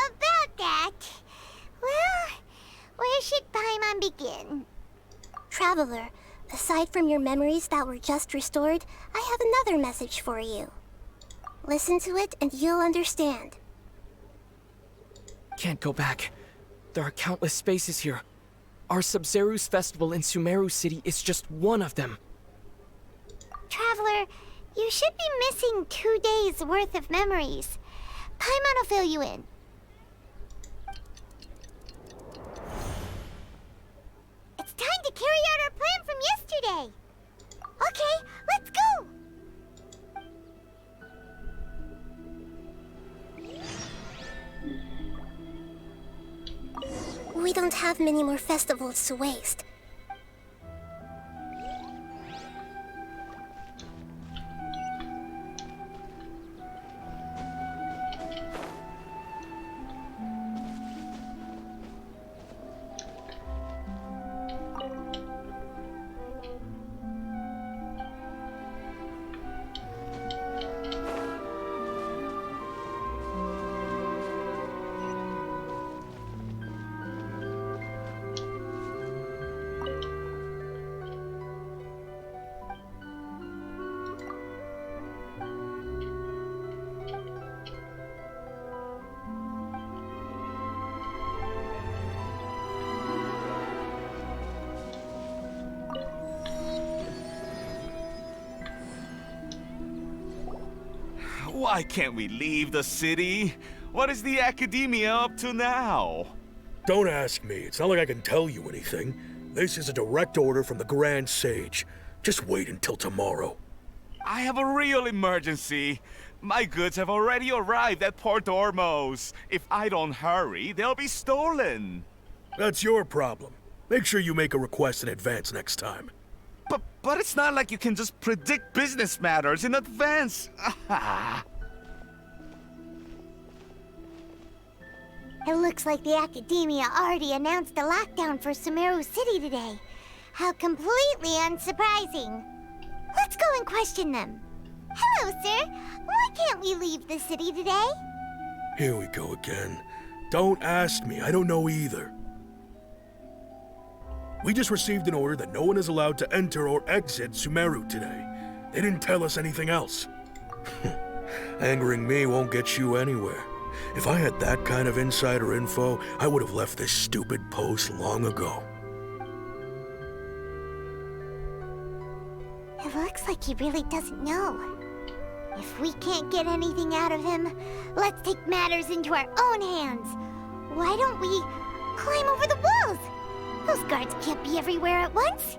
S5: About that... Well, where should Paimon begin?
S2: Traveler, aside from your memories that were just restored, I have another message for you. Listen to it and you'll understand.
S7: can't go back. There are countless spaces here. Our Sabzeruz festival in Sumeru City is just one of them.
S5: Traveler, you should be missing 2 days worth of memories. Paimon will fill you in. It's time to carry out our plan from yesterday. Okay, let's go!
S2: We don't have many more festivals to waste.
S13: Why can't we leave the city? What is the academia up to now?
S14: Don't ask me. It's not like I can tell you anything. This is a direct order from the Grand Sage. Just wait until tomorrow.
S13: I have a real emergency. My goods have already arrived at Port Ormos. If I don't hurry, they'll be stolen.
S14: That's your problem. Make sure you make a request in advance next time.
S13: But it's not like you can just predict business matters in advance.
S5: It looks like the Academia already announced a lockdown for Sumeru City today. How completely unsurprising. Let's go and question them. Hello, sir. Why can't we leave the city today?
S14: Here we go again. Don't ask me. I don't know either. We just received an order that no one is allowed to enter or exit Sumeru today. They didn't tell us anything else. Angering me won't get you anywhere. If I had that kind of insider info, I would have left this stupid post long ago.
S5: It looks like he really doesn't know. If we can't get anything out of him, let's take matters into our own hands. Why don't we climb over the walls? Those guards can't be everywhere at once.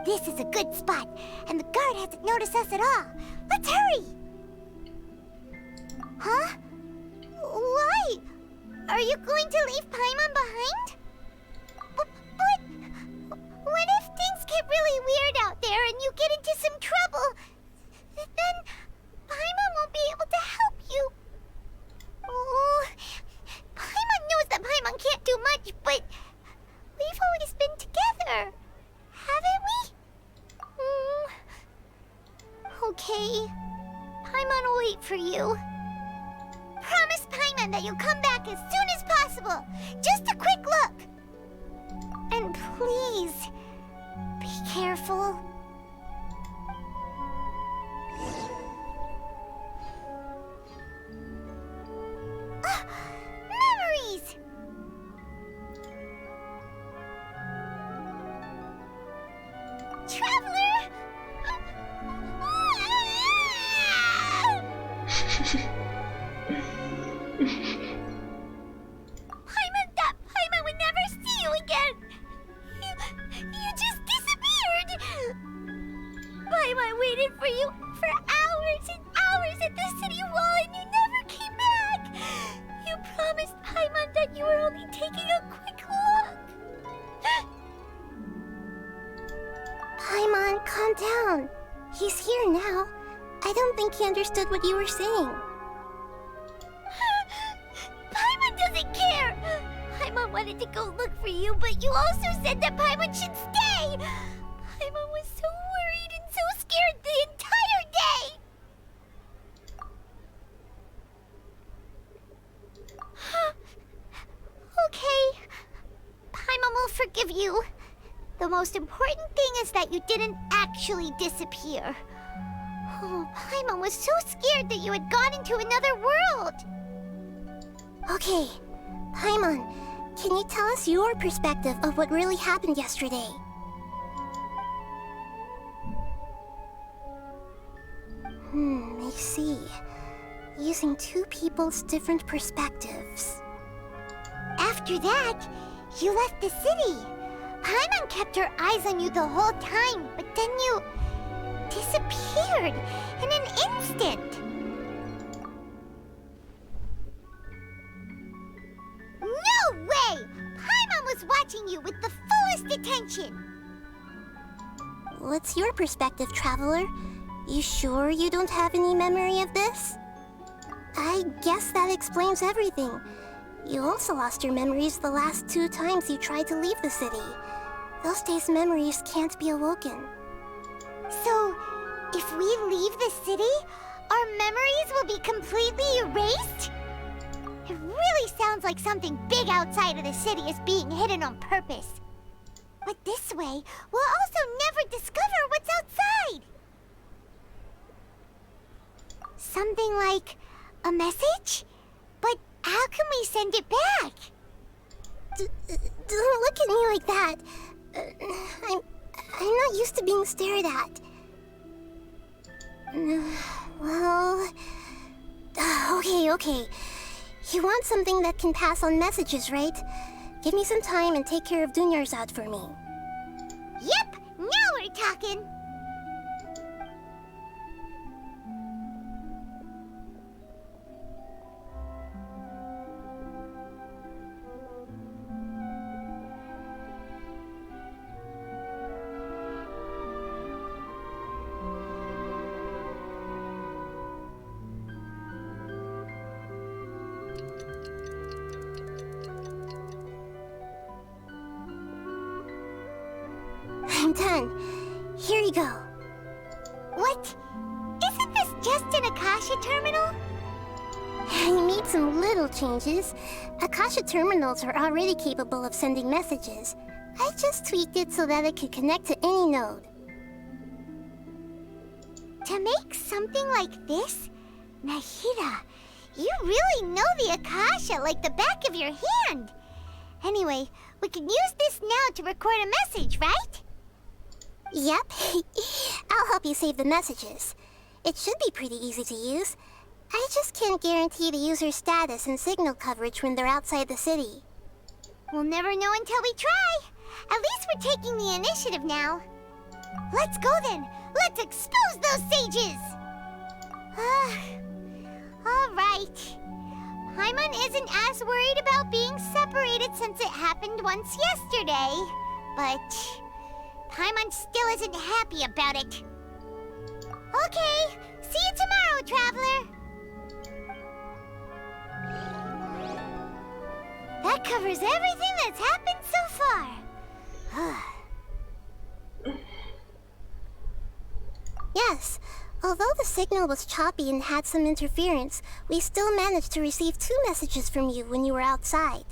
S5: This is a good spot, and the guard hasn't noticed us at all. Let's hurry! Huh? Why? Are you going to leave Paimon behind? But what if things get really weird out there and you get into some trouble? Then Paimon won't be able to help you. Oh, Paimon knows that Paimon can't do much, but we've always been together, haven't we? Okay. Paimon will wait for you. Promise Paimon that you'll come back as soon as possible. Just a quick look. And please, be careful. Memories! Traveler! Paimon would never see you again! You just disappeared! Paimon waited for you for hours and hours at the city wall and you never came back! You promised Paimon that you were only taking a quick look!
S2: Paimon, calm down. He's here now. I don't think he understood what you were saying.
S5: Paimon doesn't care! Paimon wanted to go look for you, but you also said that Paimon should stay! Paimon was so worried and so scared the entire day! Okay. Paimon will forgive you. The most important thing is that you didn't actually disappear. Oh, Paimon was so scared that you had gone into another world.
S2: Okay, Paimon, can you tell us your perspective of what really happened yesterday? I see. Using two people's different perspectives.
S5: After that, you left the city. Paimon kept her eyes on you the whole time, but then you disappeared in an instant. No way! Paimon was watching you with the fullest attention.
S2: What's your perspective, Traveler? You sure you don't have any memory of this? I guess that explains everything. You also lost your memories the last 2 times you tried to leave the city. Those days' memories can't be awoken.
S5: So, if we leave the city, our memories will be completely erased? It really sounds like something big outside of the city is being hidden on purpose. But this way, we'll also never discover what's outside. Something like a message? But how can we send it back?
S2: Don't look at me like that. I'm not used to being stared at. Well... Okay. You want something that can pass on messages, right? Give me some time and take care of Dunyarzad for me.
S5: Yep! Now we're talking!
S2: I'm done. Here you go.
S5: What? Isn't this just an Akasha terminal?
S2: I made some little changes. Akasha terminals are already capable of sending messages. I just tweaked it so that it could connect to any node.
S5: To make something like this? Nahida, you really know the Akasha like the back of your hand. Anyway, we can use this now to record a message, right?
S2: Yep. I'll help you save the messages. It should be pretty easy to use. I just can't guarantee the user's status and signal coverage when they're outside the city.
S5: We'll never know until we try. At least we're taking the initiative now. Let's go then. Let's expose those sages. All right. Paimon isn't as worried about being separated since it happened once yesterday. But Paimon still isn't happy about it. Okay, see you tomorrow, Traveler. That covers everything that's happened so far.
S2: Yes, although the signal was choppy and had some interference, we still managed to receive 2 messages from you when you were outside.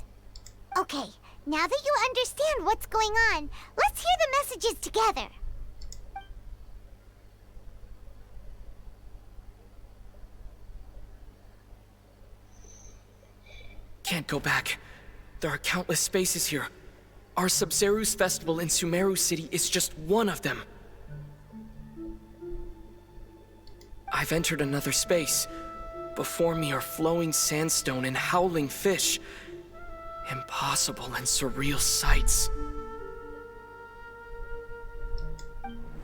S5: Okay, now that you understand what's going on, let's hear the messages together.
S7: Can't go back. There are countless spaces here. Our Sabzeruz festival in Sumeru City is just one of them. I've entered another space. Before me are flowing sandstone and howling fish. Impossible and surreal sights.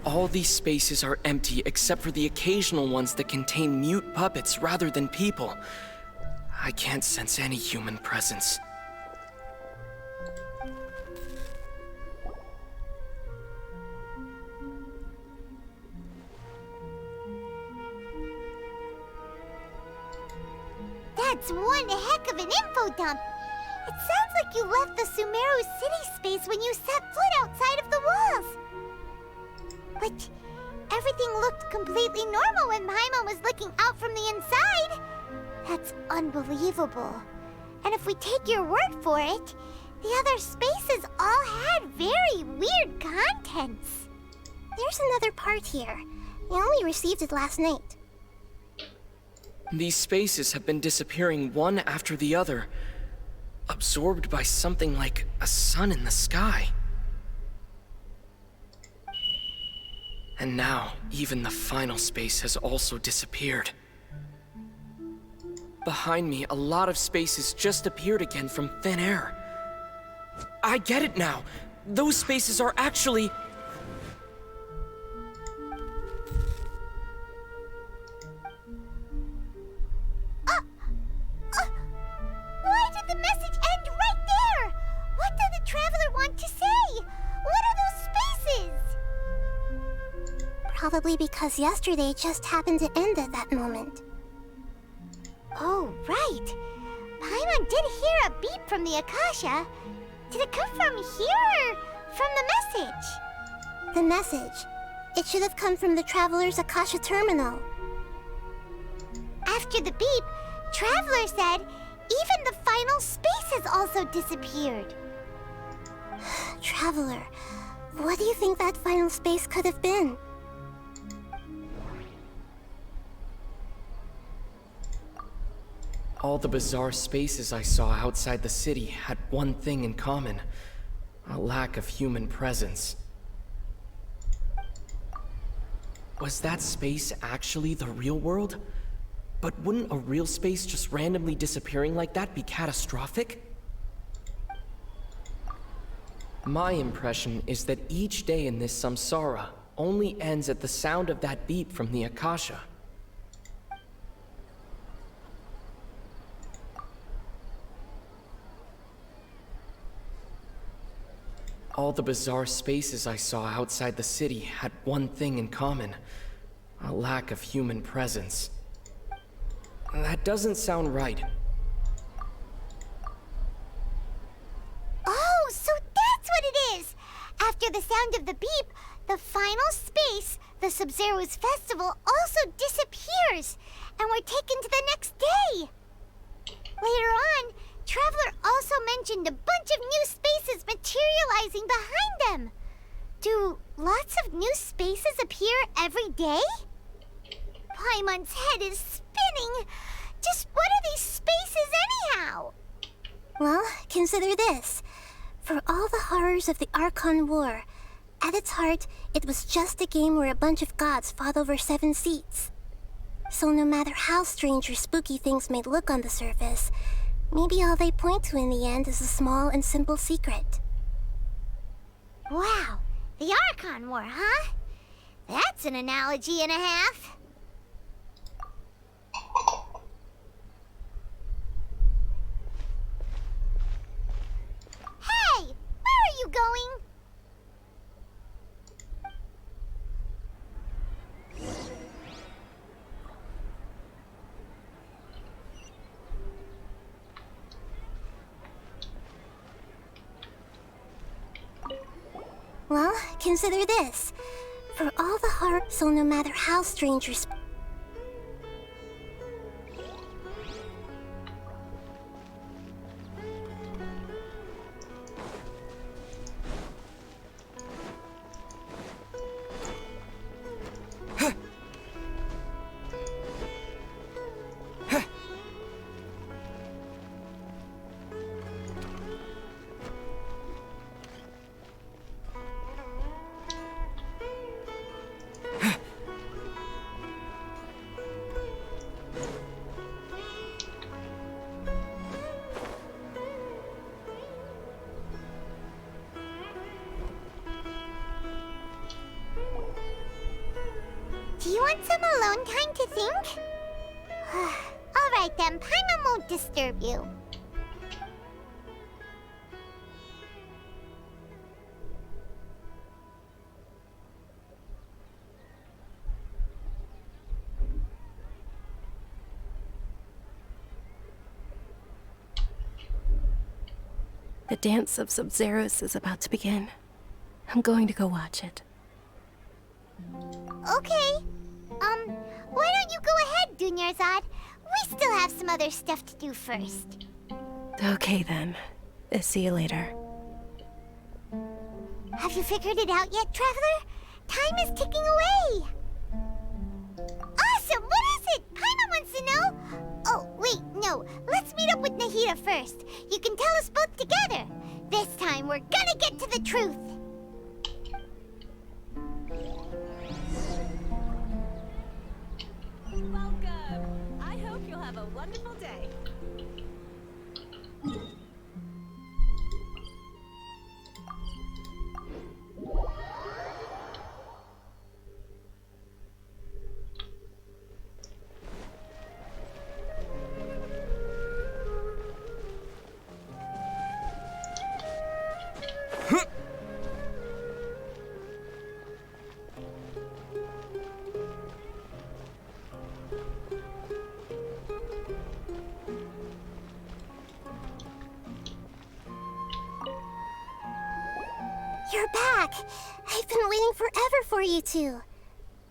S7: All these spaces are empty except for the occasional ones that contain mute puppets rather than people. I can't sense any human presence.
S5: That's one heck of an info dump. It sounds like you left the Sumeru city space when you set foot outside of the walls. But everything looked completely normal when Paimon was looking out from the inside. That's unbelievable. And if we take your word for it, the other spaces all had very weird contents.
S2: There's another part here. I only received it last night.
S7: These spaces have been disappearing one after the other. absorbed by something like a sun in the sky. And now, even the final space has also disappeared. Behind me, a lot of spaces just appeared again from thin air. I get it now. Those spaces are actually...
S5: Why did the message end right there? What did the traveler want to say? What are those spaces?
S2: Probably because yesterday just happened to end at that moment.
S5: Oh, right. Paimon did hear a beep from the Akasha. Did it come from here or from the message?
S2: The message. It should have come from the Traveler's Akasha terminal.
S5: After the beep, Traveler said even the final space has also disappeared.
S2: Traveler, what do you think that final space could have been?
S7: All the bizarre spaces I saw outside the city had one thing in common: a lack of human presence. Was that space actually the real world? But wouldn't a real space just randomly disappearing like that be catastrophic? My impression is that each day in this samsara only ends at the sound of that beep from the Akasha. All the bizarre spaces I saw outside the city had one thing in common: a lack of human presence. That doesn't sound right.
S5: Oh, so that's what it is! After the sound of the beep, the final space, the Sabzeruz festival, also disappears, and we're taken to the next day. Later on, Traveler also mentioned a bunch of new spaces materializing behind them. Do lots of new spaces appear every day? Paimon's head is spinning. Just what are these spaces anyhow?
S2: Well, consider this. For all the horrors of the Archon War, at its heart, it was just a game where a bunch of gods fought over 7 seats. So no matter how strange or spooky things may look on the surface, maybe all they point to in the end is a small and simple secret.
S5: Wow, the Archon War, huh? That's an analogy and a half. Hey, where are you going?
S2: Well, consider this. For all the horror, so no matter how strange or
S5: Do you want some alone time to think? Alright then, Paimon won't disturb you.
S3: The dance of Sabzeruz is about to begin. I'm going to go watch it.
S5: Okay. Why don't you go ahead, Dunyarzad? We still have some other stuff to do first.
S3: Okay then. See you later.
S5: Have you figured it out yet, Traveler? Time is ticking away. Awesome! What is it? Paimon wants to know. Oh, wait, no. Let's meet up with Nahida first. You can tell us
S3: You'll have a wonderful day.
S2: You're back! I've been waiting forever for you two.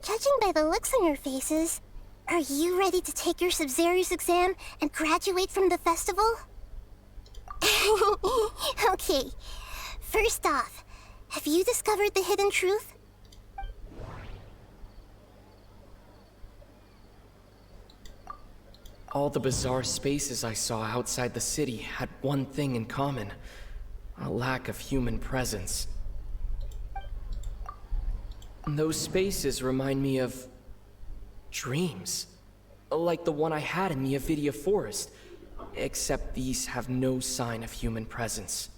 S2: Judging by the looks on your faces, are you ready to take your Sabzeruz exam and graduate from the festival? Okay, first off, have you discovered the hidden truth?
S7: All the bizarre spaces I saw outside the city had one thing in common: a lack of human presence. Those spaces remind me of dreams, like the one I had in the Avidia Forest, except these have no sign of human presence.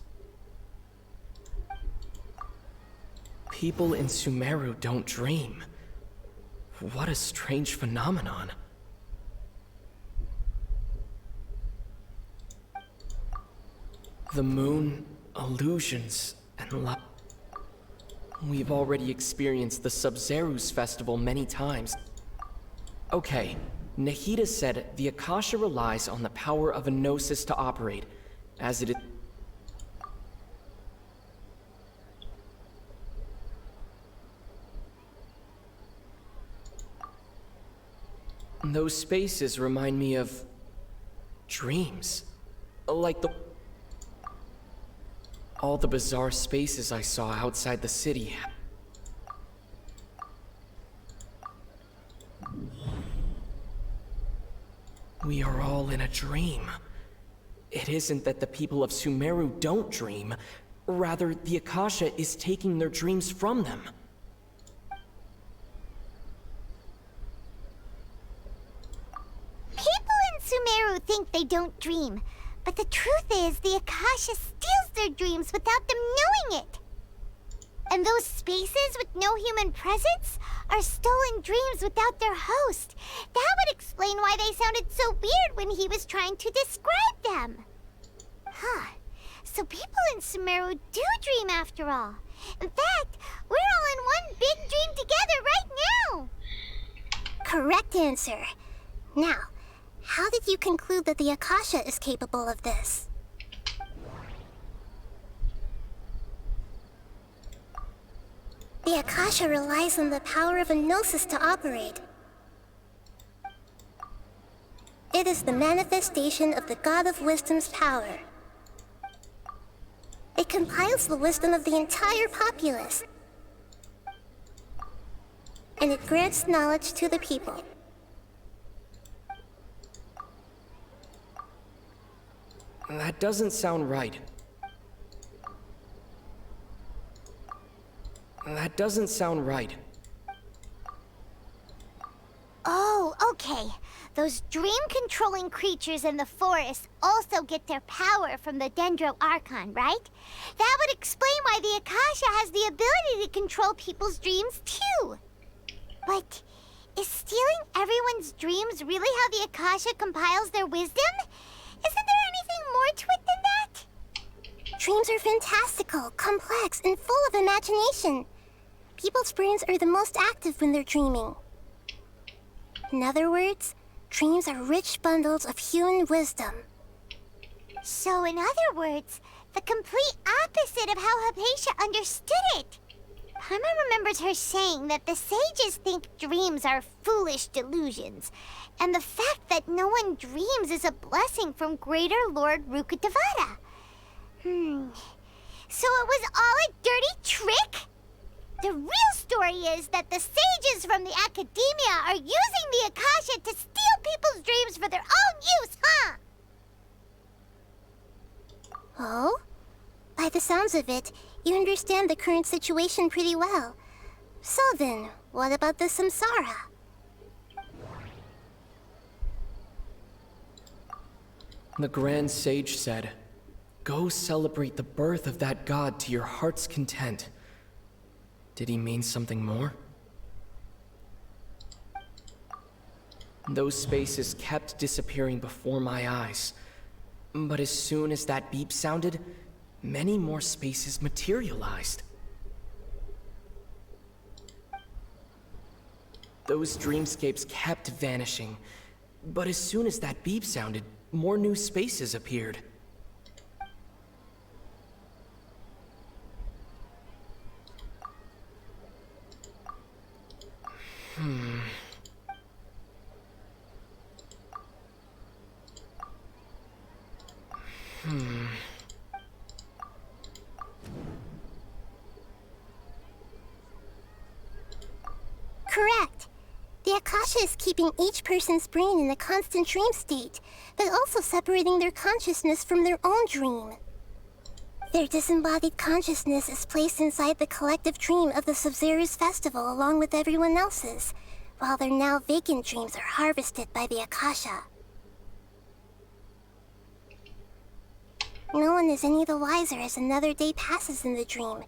S7: People in Sumeru don't dream. What a strange phenomenon. The moon, illusions, and light. We've already experienced the Sabzeruz festival many times. Okay, Nahida said the Akasha relies on the power of a gnosis to operate, as it is. Those spaces remind me of dreams, like all the bizarre spaces I saw outside the city. We are all in a dream. It isn't that the people of Sumeru don't dream, rather the Akasha is taking their dreams from them.
S5: People in Sumeru think they don't dream, but the truth is the Akasha steals their dreams without them knowing it. And those spaces with no human presence are stolen dreams without their host. That would explain why they sounded so weird when he was trying to describe them. Huh. So people in Sumeru do dream after all. In fact, we're all in one big dream together right now.
S2: Correct answer. Now, how did you conclude that the Akasha is capable of this? The Akasha relies on the power of a gnosis to operate. It is the manifestation of the God of Wisdom's power. It compiles the wisdom of the entire populace. And it grants knowledge to the people.
S7: That doesn't sound right. That doesn't sound right.
S5: Oh, okay. Those dream-controlling creatures in the forest also get their power from the Dendro Archon, right? That would explain why the Akasha has the ability to control people's dreams, too. But is stealing everyone's dreams really how the Akasha compiles their wisdom? Isn't there anything more to it than that?
S2: Dreams are fantastical, complex, and full of imagination. People's brains are the most active when they're dreaming. In other words, dreams are rich bundles of human wisdom.
S5: So, in other words, the complete opposite of how Hypatia understood it. Paimon remembers her saying that the sages think dreams are foolish delusions, and the fact that no one dreams is a blessing from Greater Lord Rukkhadevata. So it was all a dirty trick? The real story is that the sages from the Academia are using the Akasha to steal people's dreams for their own use, huh?
S2: Oh? By the sounds of it, you understand the current situation pretty well. So then, what about the samsara?
S7: The Grand Sage said, "Go celebrate the birth of that god to your heart's content." Did he mean something more? Those spaces kept disappearing before my eyes. But as soon as that beep sounded, many more spaces materialized. Those dreamscapes kept vanishing, but as soon as that beep sounded, more new spaces appeared.
S2: Correct. The Akasha is keeping each person's brain in a constant dream state, but also separating their consciousness from their own dream. Their disembodied consciousness is placed inside the collective dream of the Sabzeruz festival along with everyone else's, while their now vacant dreams are harvested by the Akasha. No one is any the wiser as another day passes in the dream,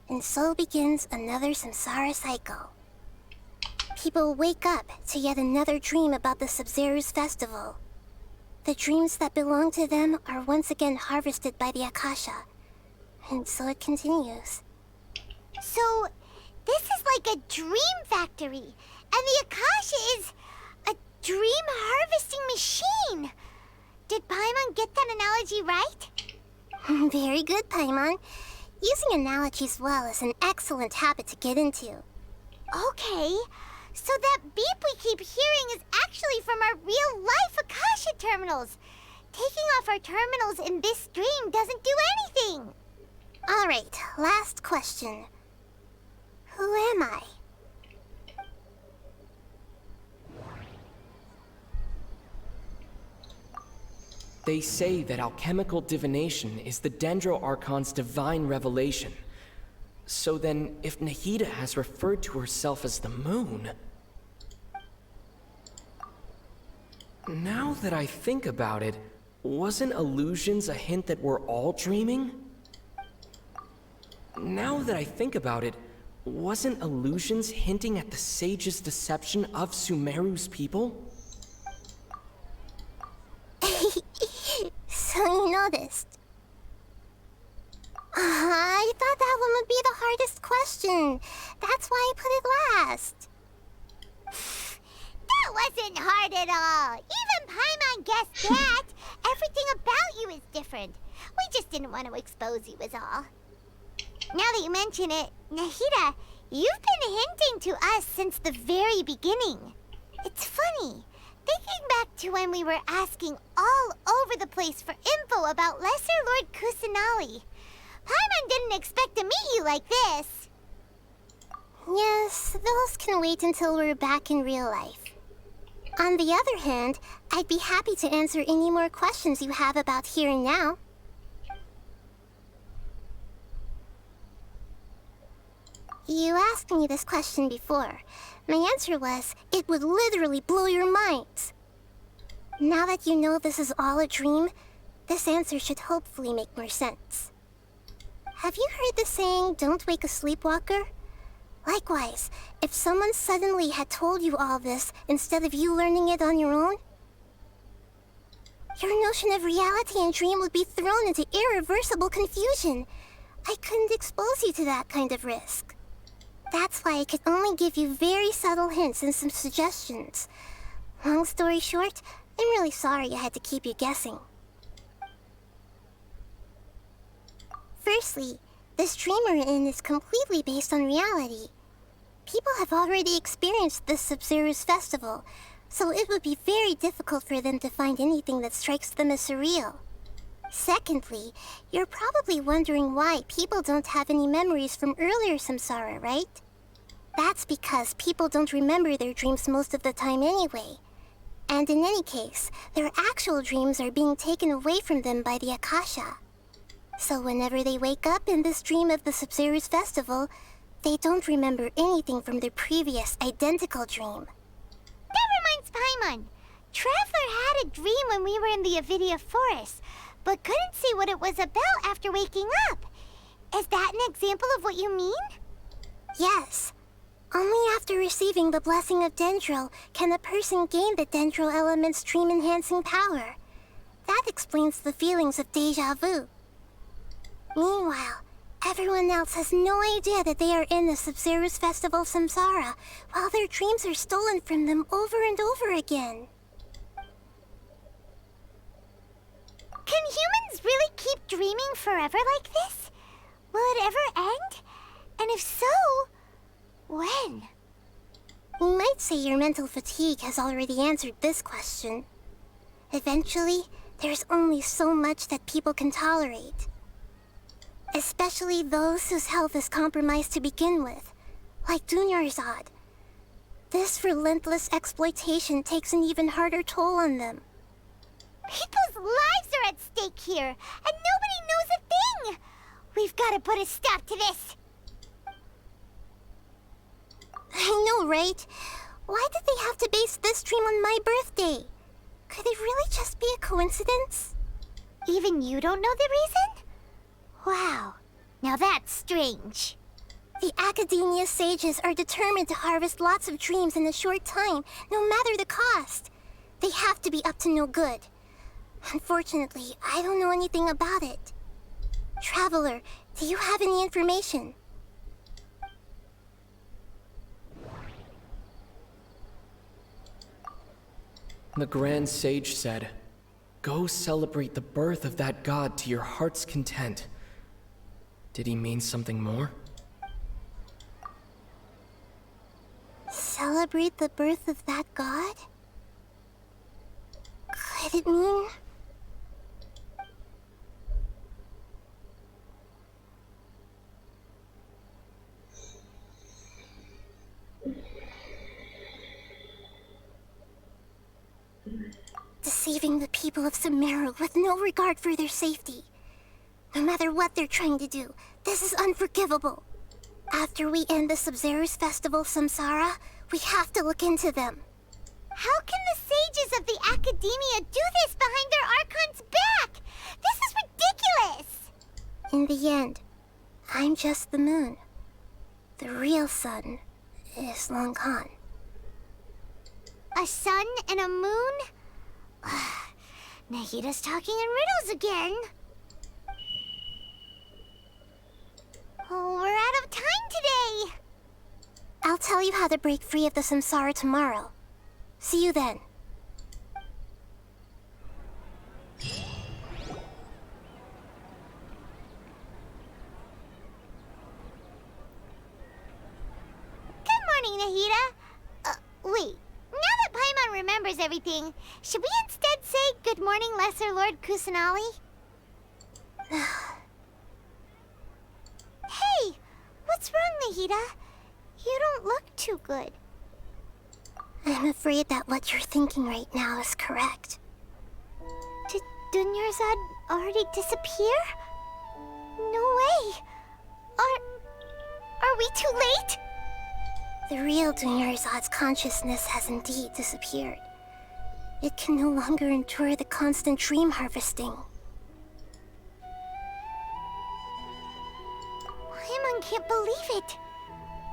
S2: and so begins another samsara cycle. People wake up to yet another dream about the Sabzeruz festival. The dreams that belong to them are once again harvested by the Akasha, and so it continues.
S5: So, this is like a dream factory, and the Akasha is a dream harvesting machine. Did Paimon get that analogy right?
S2: Very good, Paimon. Using analogies well is an excellent habit to get into.
S5: Okay, so that beep we keep hearing is actually from our real-life Akasha terminals. Taking off our terminals in this dream doesn't do anything.
S2: Alright, last question. Who am I?
S7: They say that alchemical divination is the Dendro Archon's divine revelation. So then, if Nahida has referred to herself as the moon... Now that I think about it, wasn't illusions a hint that we're all dreaming? Now that I think about it, wasn't illusions hinting at the sage's deception of Sumeru's people?
S2: So you noticed. I thought that one would be the hardest question. That's why I put it last.
S5: That wasn't hard at all. Even Paimon guessed that. Everything about you is different. We just didn't want to expose you is all. Now that you mention it, Nahida, you've been hinting to us since the very beginning. It's funny. Thinking back to when we were asking all over the place for info about Lesser Lord Kusanali, Paimon didn't expect to meet you like this.
S2: Yes, those can wait until we're back in real life. On the other hand, I'd be happy to answer any more questions you have about here and now. You asked me this question before. My answer was, it would literally blow your minds. Now that you know this is all a dream, this answer should hopefully make more sense. Have you heard the saying, don't wake a sleepwalker? Likewise, if someone suddenly had told you all this instead of you learning it on your own, your notion of reality and dream would be thrown into irreversible confusion. I couldn't expose you to that kind of risk. That's why I could only give you very subtle hints and some suggestions. Long story short, I'm really sorry I had to keep you guessing. Firstly, this dream we're in is completely based on reality. People have already experienced this Sabzeruz festival, so it would be very difficult for them to find anything that strikes them as surreal. Secondly, you're probably wondering why people don't have any memories from earlier samsara, right? That's because people don't remember their dreams most of the time anyway. And in any case, their actual dreams are being taken away from them by the Akasha. So whenever they wake up in this dream of the Sabzeruz festival, they don't remember anything from their previous identical dream.
S5: That reminds Paimon. Traveler had a dream when we were in the Avidia forest, but couldn't see what it was about after waking up. Is that an example of what you mean?
S2: Yes. Only after receiving the blessing of Dendril can a person gain the Dendril element's dream-enhancing power. That explains the feelings of déjà vu. Meanwhile, everyone else has no idea that they are in the Sabzeruz festival Samsara, while their dreams are stolen from them over and over again.
S5: Can humans really keep dreaming forever like this? Will it ever end? And if so, when?
S2: You might say your mental fatigue has already answered this question. Eventually, there's only so much that people can tolerate. Especially those whose health is compromised to begin with, like Dunyarzad. This relentless exploitation takes an even harder toll on them.
S5: People's lives are at stake here, and nobody knows a thing! We've got to put a stop to this!
S2: I know, right? Why did they have to base this dream on my birthday? Could it really just be a coincidence?
S5: Even you don't know the reason? Wow, now that's strange.
S2: The Academia sages are determined to harvest lots of dreams in a short time, no matter the cost. They have to be up to no good. Unfortunately, I don't know anything about it. Traveler, do you have any information?
S7: The Grand Sage said, "Go celebrate the birth of that god to your heart's content." Did he mean something more?
S2: Celebrate the birth of that god? Could it mean... deceiving the people of Sumero with no regard for their safety. No matter what they're trying to do, this is unforgivable. After we end the Sabzeruz festival Samsara, we have to look into them.
S5: How can the sages of the Academia do this behind their Archon's back? This is ridiculous!
S2: In the end, I'm just the moon. The real sun is long gone.
S5: A sun and a moon? Nahida's talking in riddles again. Oh, we're out of time today.
S2: I'll tell you how to break free of the Samsara tomorrow. See you then.
S5: Good morning, Nahida. Wait. Now that Paimon remembers everything, should we instead say good morning, Lesser Lord Kusanali? Hey, what's wrong, Nahida? You don't look too good.
S2: I'm afraid that what you're thinking right now is correct.
S5: Did Dunyarzad already disappear? No way. Are we too late?
S2: The real Dunyarzad's consciousness has indeed disappeared. It can no longer endure the constant dream harvesting.
S5: Paimon can't believe it.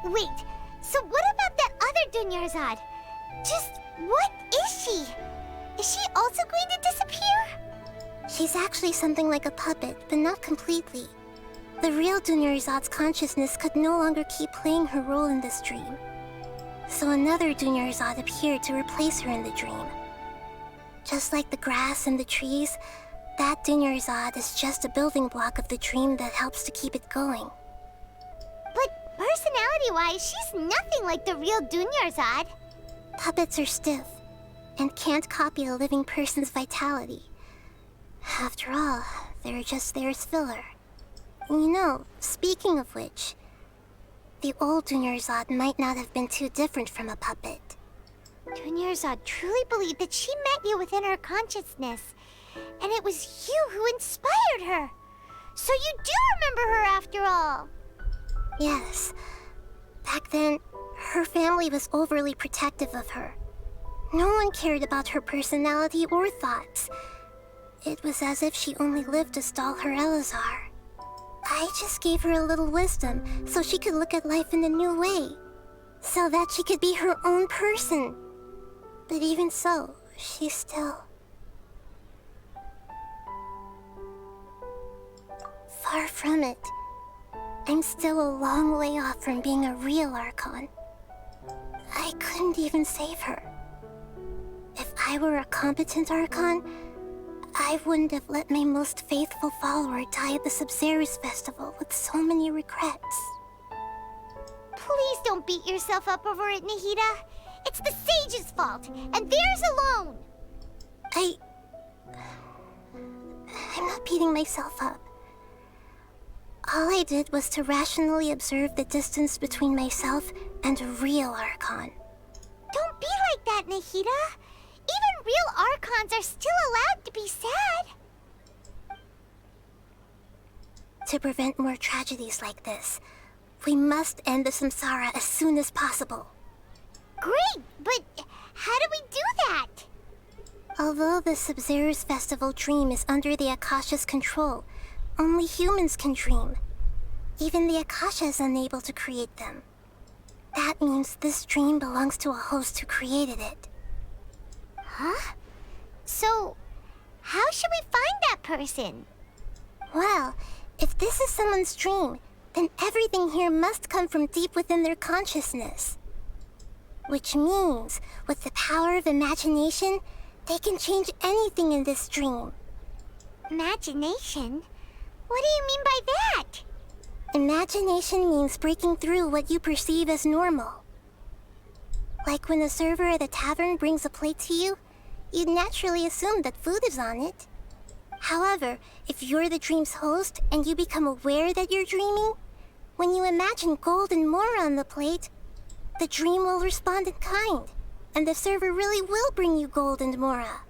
S5: Wait, so what about that other Dunyarzad? Just what is she? Is she also going to disappear?
S2: She's actually something like a puppet, but not completely. The real Dunyarzad's consciousness could no longer keep playing her role in this dream. So another Dunyarzad appeared to replace her in the dream. Just like the grass and the trees, that Dunyarzad is just a building block of the dream that helps to keep it going.
S5: But personality-wise, she's nothing like the real Dunyarzad.
S2: Puppets are stiff, and can't copy a living person's vitality. After all, they're just there as filler. You know, speaking of which, the old Dunyarzad might not have been too different from a puppet.
S5: Dunyarzad truly believed that she met you within her consciousness, and it was you who inspired her. So you do remember her after all.
S2: Yes. Back then, her family was overly protective of her. No one cared about her personality or thoughts. It was as if she only lived to stall her Elazar. I just gave her a little wisdom so she could look at life in a new way. So that she could be her own person. But even so, she's still... far from it. I'm still a long way off from being a real Archon. I couldn't even save her. If I were a competent Archon, I wouldn't have let my most faithful follower die at the Sabzeruz festival with so many regrets.
S5: Please don't beat yourself up over it, Nahida. It's the sage's fault, and theirs alone.
S2: I'm not beating myself up. All I did was to rationally observe the distance between myself and a real Archon.
S5: Don't be like that, Nahida. Even real Archons are still allowed to be sad.
S2: To prevent more tragedies like this, we must end the samsara as soon as possible.
S5: Great, but how do we do that?
S2: Although the Sabzeruz festival dream is under the Akasha's control, only humans can dream. Even the Akasha is unable to create them. That means this dream belongs to a host who created it.
S5: Huh? So, how should we find that person?
S2: Well, if this is someone's dream, then everything here must come from deep within their consciousness. Which means, with the power of imagination, they can change anything in this dream.
S5: Imagination? What do you mean by that?
S2: Imagination means breaking through what you perceive as normal. Like when the server at the tavern brings a plate to you, you'd naturally assume that food is on it. However, if you're the dream's host and you become aware that you're dreaming, when you imagine gold and more on the plate, the dream will respond in kind, and the server really will bring you gold and mora.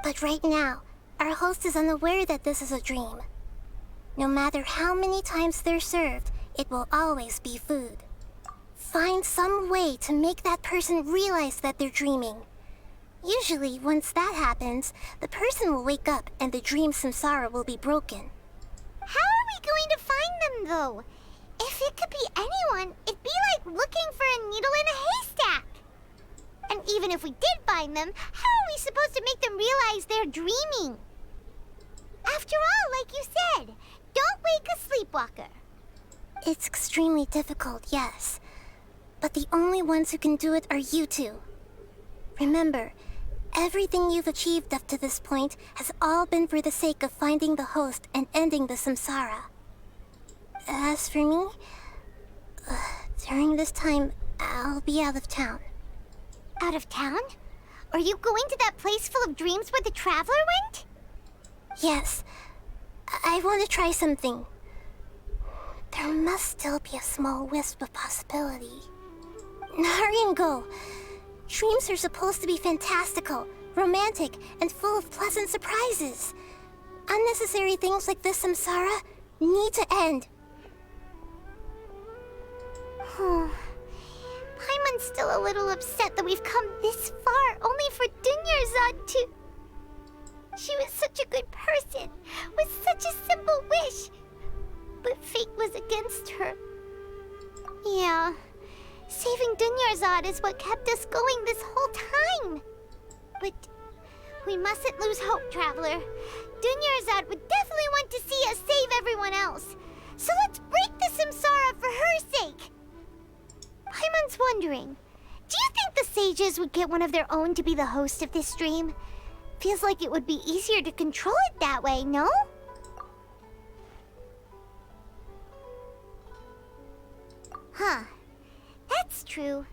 S2: But right now, our host is unaware that this is a dream. No matter how many times they're served, it will always be food. Find some way to make that person realize that they're dreaming. Usually, once that happens, the person will wake up and the dream samsara will be broken.
S5: How are we going to find them, though? If it could be anyone, it'd be like looking for a needle in a haystack. And even if we did find them, how are we supposed to make them realize they're dreaming? After all, like you said, don't wake a sleepwalker.
S2: It's extremely difficult, yes. But the only ones who can do it are you two. Remember, everything you've achieved up to this point has all been for the sake of finding the host and ending the samsara. As for me, during this time, I'll be out of town.
S5: Out of town? Are you going to that place full of dreams where the traveler went?
S2: Yes. I want to try something. There must still be a small wisp of possibility. Hurry and go. Dreams are supposed to be fantastical, romantic, and full of pleasant surprises. Unnecessary things like this samsara need to end.
S5: Paimon's still a little upset that we've come this far only for Dunyarzad to... She was such a good person, with such a simple wish. But fate was against her. Yeah, saving Dunyarzad is what kept us going this whole time. But we mustn't lose hope, Traveler. Dunyarzad would definitely want to see us save everyone else. So let's break the samsara for her sake. Paimon's wondering, do you think the sages would get one of their own to be the host of this dream? Feels like it would be easier to control it that way, no? Huh. That's true.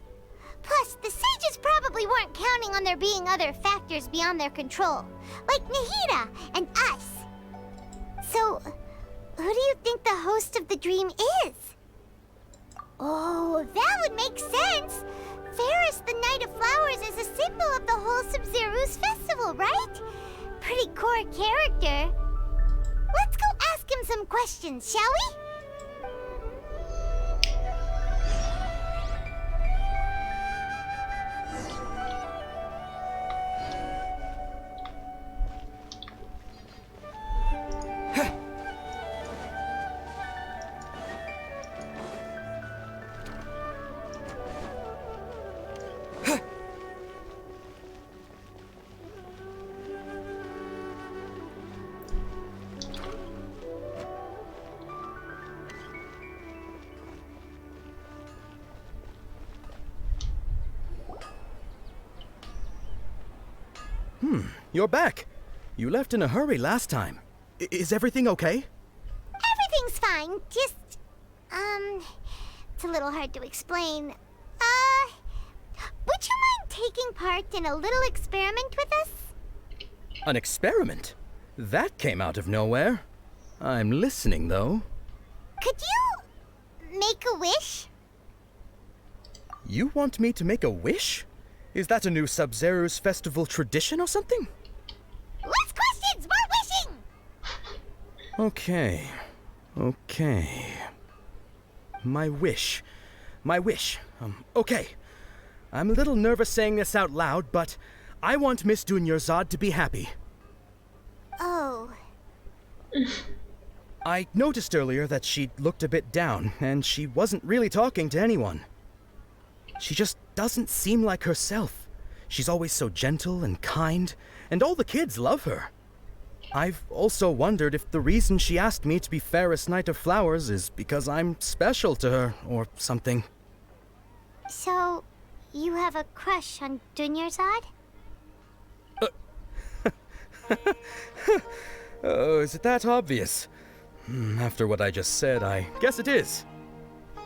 S5: Plus, the sages probably weren't counting on there being other factors beyond their control, like Nahida and us. So, who do you think the host of the dream is? Oh, that would make sense! Ferris, the Knight of Flowers, is a symbol of the whole Sabzeruz festival, right? Pretty core character. Let's go ask him some questions, shall we?
S4: you're back. You left in a hurry last time. Is everything okay?
S5: Everything's fine, just... it's a little hard to explain. Would you mind taking part in a little experiment with us?
S4: An experiment? That came out of nowhere. I'm listening, though.
S5: Could you make a wish?
S4: You want me to make a wish? Is that a new Sabzeruz festival tradition or something?
S5: Less questions, more wishing!
S4: Okay. My wish. Okay. I'm a little nervous saying this out loud, but I want Miss Dunyarzad to be happy.
S5: Oh.
S4: I noticed earlier that she looked a bit down, and she wasn't really talking to anyone. She just doesn't seem like herself. She's always so gentle and kind, and all the kids love her. I've also wondered if the reason she asked me to be fairest knight of flowers is because I'm special to her, or something.
S5: So, you have a crush on Dunyarzad?
S4: Oh, is it that obvious? After what I just said, I guess it is.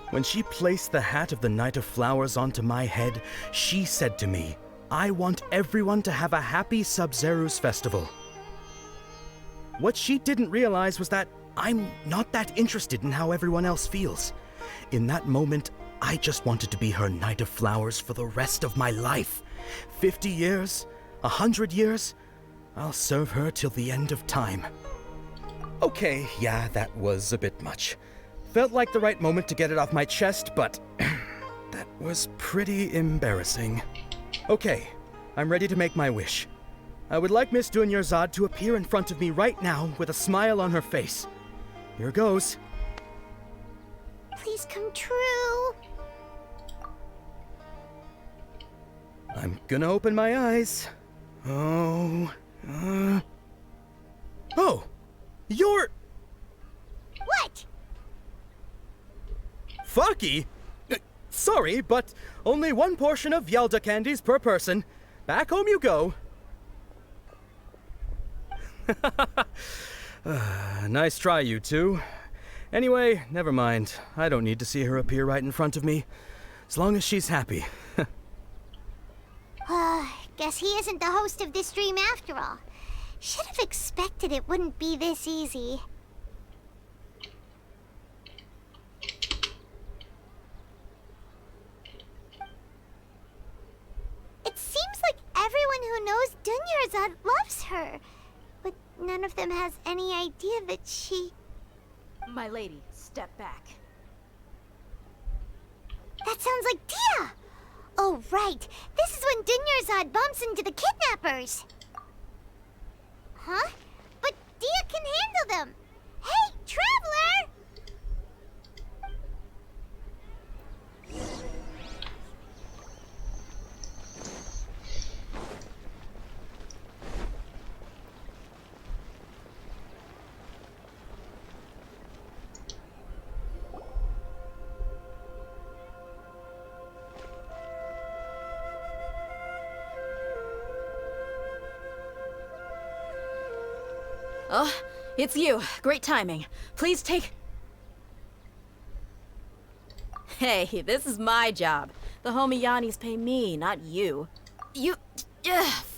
S4: When she placed the hat of the Knight of Flowers onto my head, she said to me, I want everyone to have a happy Sabzeruz festival. What she didn't realize was that I'm not that interested in how everyone else feels. In that moment, I just wanted to be her Knight of Flowers for the rest of my life. 50 years, 100 years, I'll serve her till the end of time. Okay, yeah, that was a bit much. Felt like the right moment to get it off my chest, but that was pretty embarrassing. Okay, I'm ready to make my wish. I would like Miss Dunyarzad to appear in front of me right now with a smile on her face. Here goes.
S5: Please come true.
S4: I'm gonna open my eyes. Oh, you're...
S5: What?
S4: Fucky? Sorry, but only one portion of Yalda candies per person. Back home you go. Nice try, you two. Anyway, never mind. I don't need to see her appear right in front of me. As long as she's happy.
S5: Guess he isn't the host of this stream after all. Should have expected it wouldn't be this easy. It seems like everyone who knows Dunyarzad loves her. But none of them has any idea that she...
S10: My lady, step back.
S5: That sounds like Dia! Oh, right. This is when Dunyarzad bumps into the kidnappers. Huh? But Dia can handle them. Hey, Traveler!
S10: Oh, it's you. Great timing. Please take... Hey, this is my job. The homie Yannis pay me, not you. You...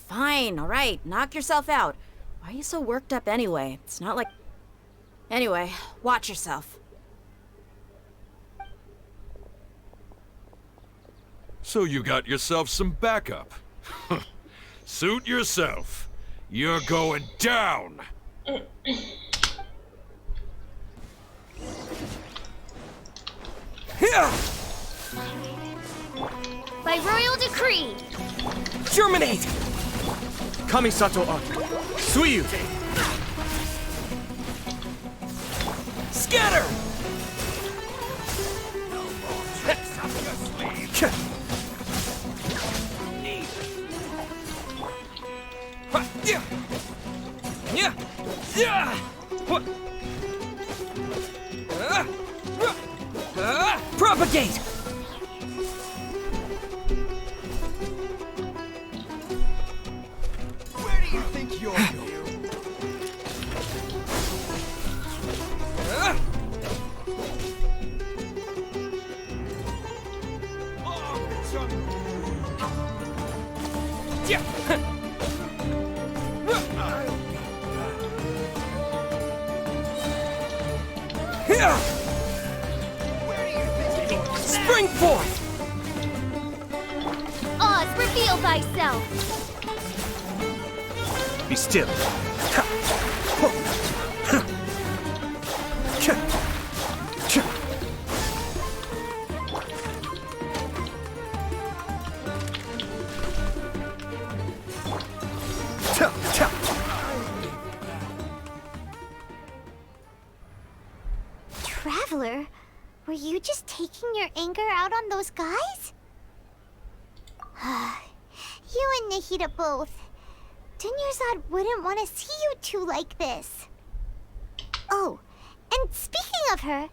S10: fine, alright. Knock yourself out. Why are you so worked up anyway? It's not like... Anyway, watch yourself.
S8: So you got yourself some backup. Suit yourself. You're going down!
S5: By royal decree!
S9: Germinate! Kamisato Art. Suiyu! Scatter! Propagate!
S4: Where do you think
S8: cure you.
S15: Spring forth!
S5: Oz, reveal thyself!
S15: Be still.
S5: Traveler, were you just taking your anger out on those guys? You and Nahida both. Dunyarzad wouldn't want to see you two like this. Oh, and speaking of her,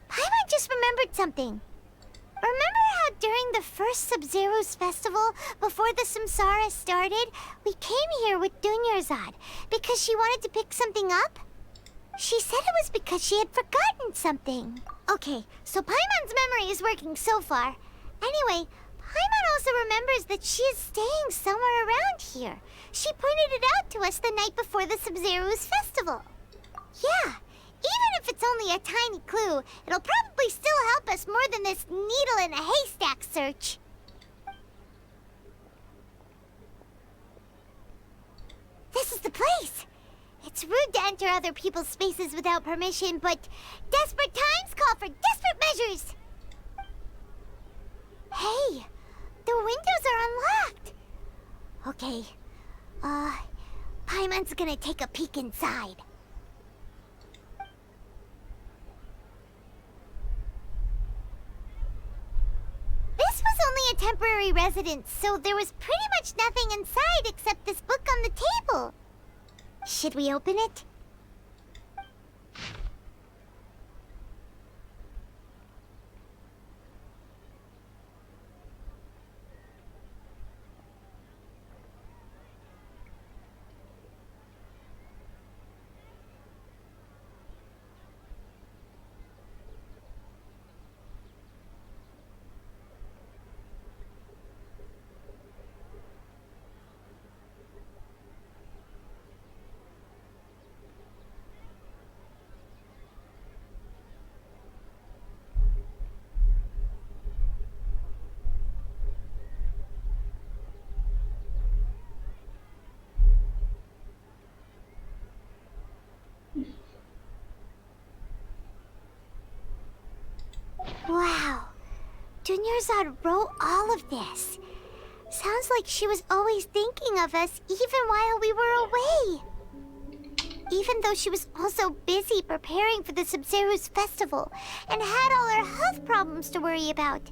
S5: Paimon just remembered something. Remember how during the first Sabzeruz festival, before the Samsara started, we came here with Dunyarzad because she wanted to pick something up? She said it was because she had forgotten something. Okay, so Paimon's memory is working so far. Anyway, Paimon also remembers that she is staying somewhere around here. She pointed it out to us the night before the Sabzeruz festival. Yeah, even if it's only a tiny clue, it'll probably still help us more than this needle in a haystack search. This is the place! It's rude to enter other people's spaces without permission, but desperate times call for desperate measures! Hey, the windows are unlocked! Okay, Paimon's gonna take a peek inside. This was only a temporary residence, so there was pretty much nothing inside except this book on the table. Should we open it? Wow, Dunyarzad wrote all of this. Sounds like she was always thinking of us even while we were away. Even though she was also busy preparing for the Sabzeruz festival and had all her health problems to worry about.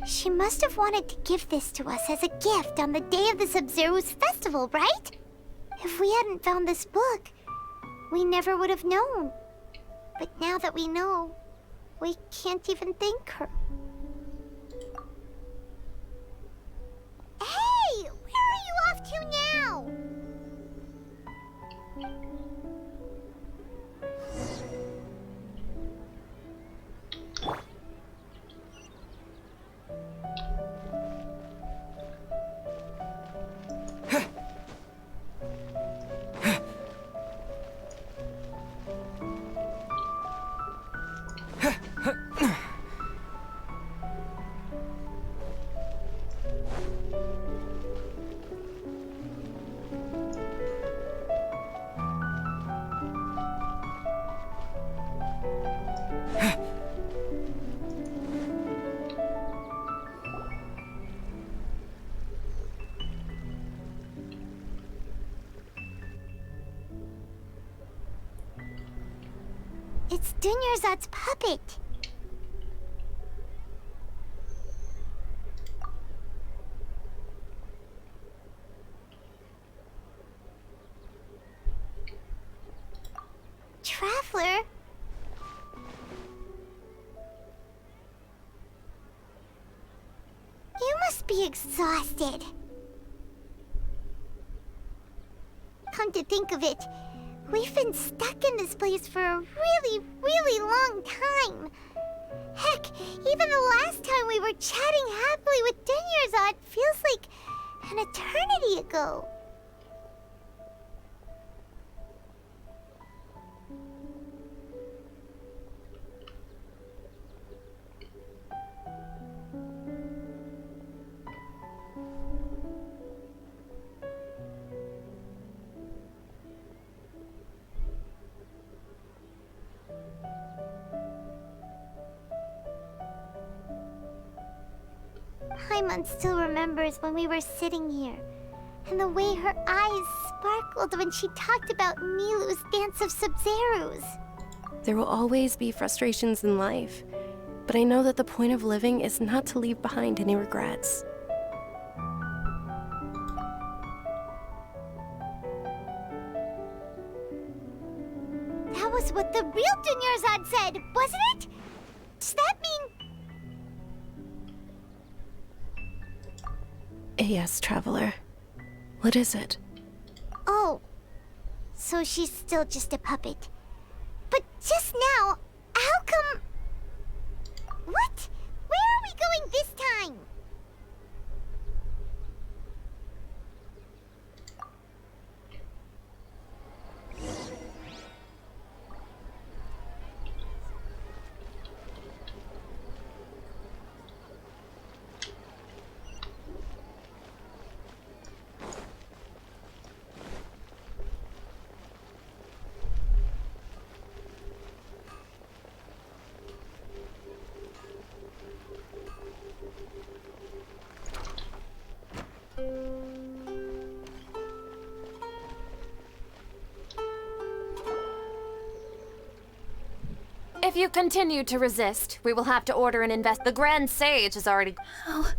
S5: She must have wanted to give this to us as a gift on the day of the Sabzeruz festival, right? If we hadn't found this book, we never would have known. But now that we know, we can't even thank her. Hey! Where are you off to now? It's Dunyarzad's puppet. Traveler? You must be exhausted. Come to to think of it. We've been stuck in this place for a really, really long time. Heck, even the last time we were chatting happily with Dunyarzad feels like an eternity ago. Paimon still remembers when we were sitting here, and the way her eyes sparkled when she talked about Nilou's dance of Sabzeruz.
S3: There will always be frustrations in life, but I know that the point of living is not to leave behind any regrets.
S5: That was what the real Dunyarzad said, wasn't it? Does that mean...
S3: Yes, Traveler. What is it?
S5: Oh, so she's still just a puppet. But just now, how come... What? Where are we going this time?
S16: If you continue to resist, we will have to order an The Grand Sage has already...
S1: Oh.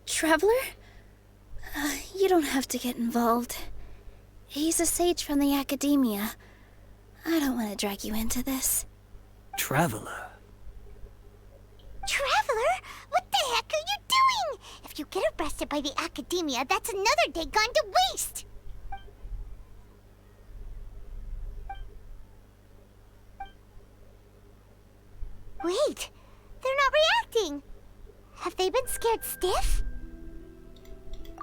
S17: Traveler? You don't have to get involved. He's a sage from the Academia. I don't want to drag you into this.
S9: Traveler?
S5: Traveler? What the heck are you doing? If you get arrested by the Academia, that's another day gone to waste! Wait, they're not reacting. Have they been scared stiff?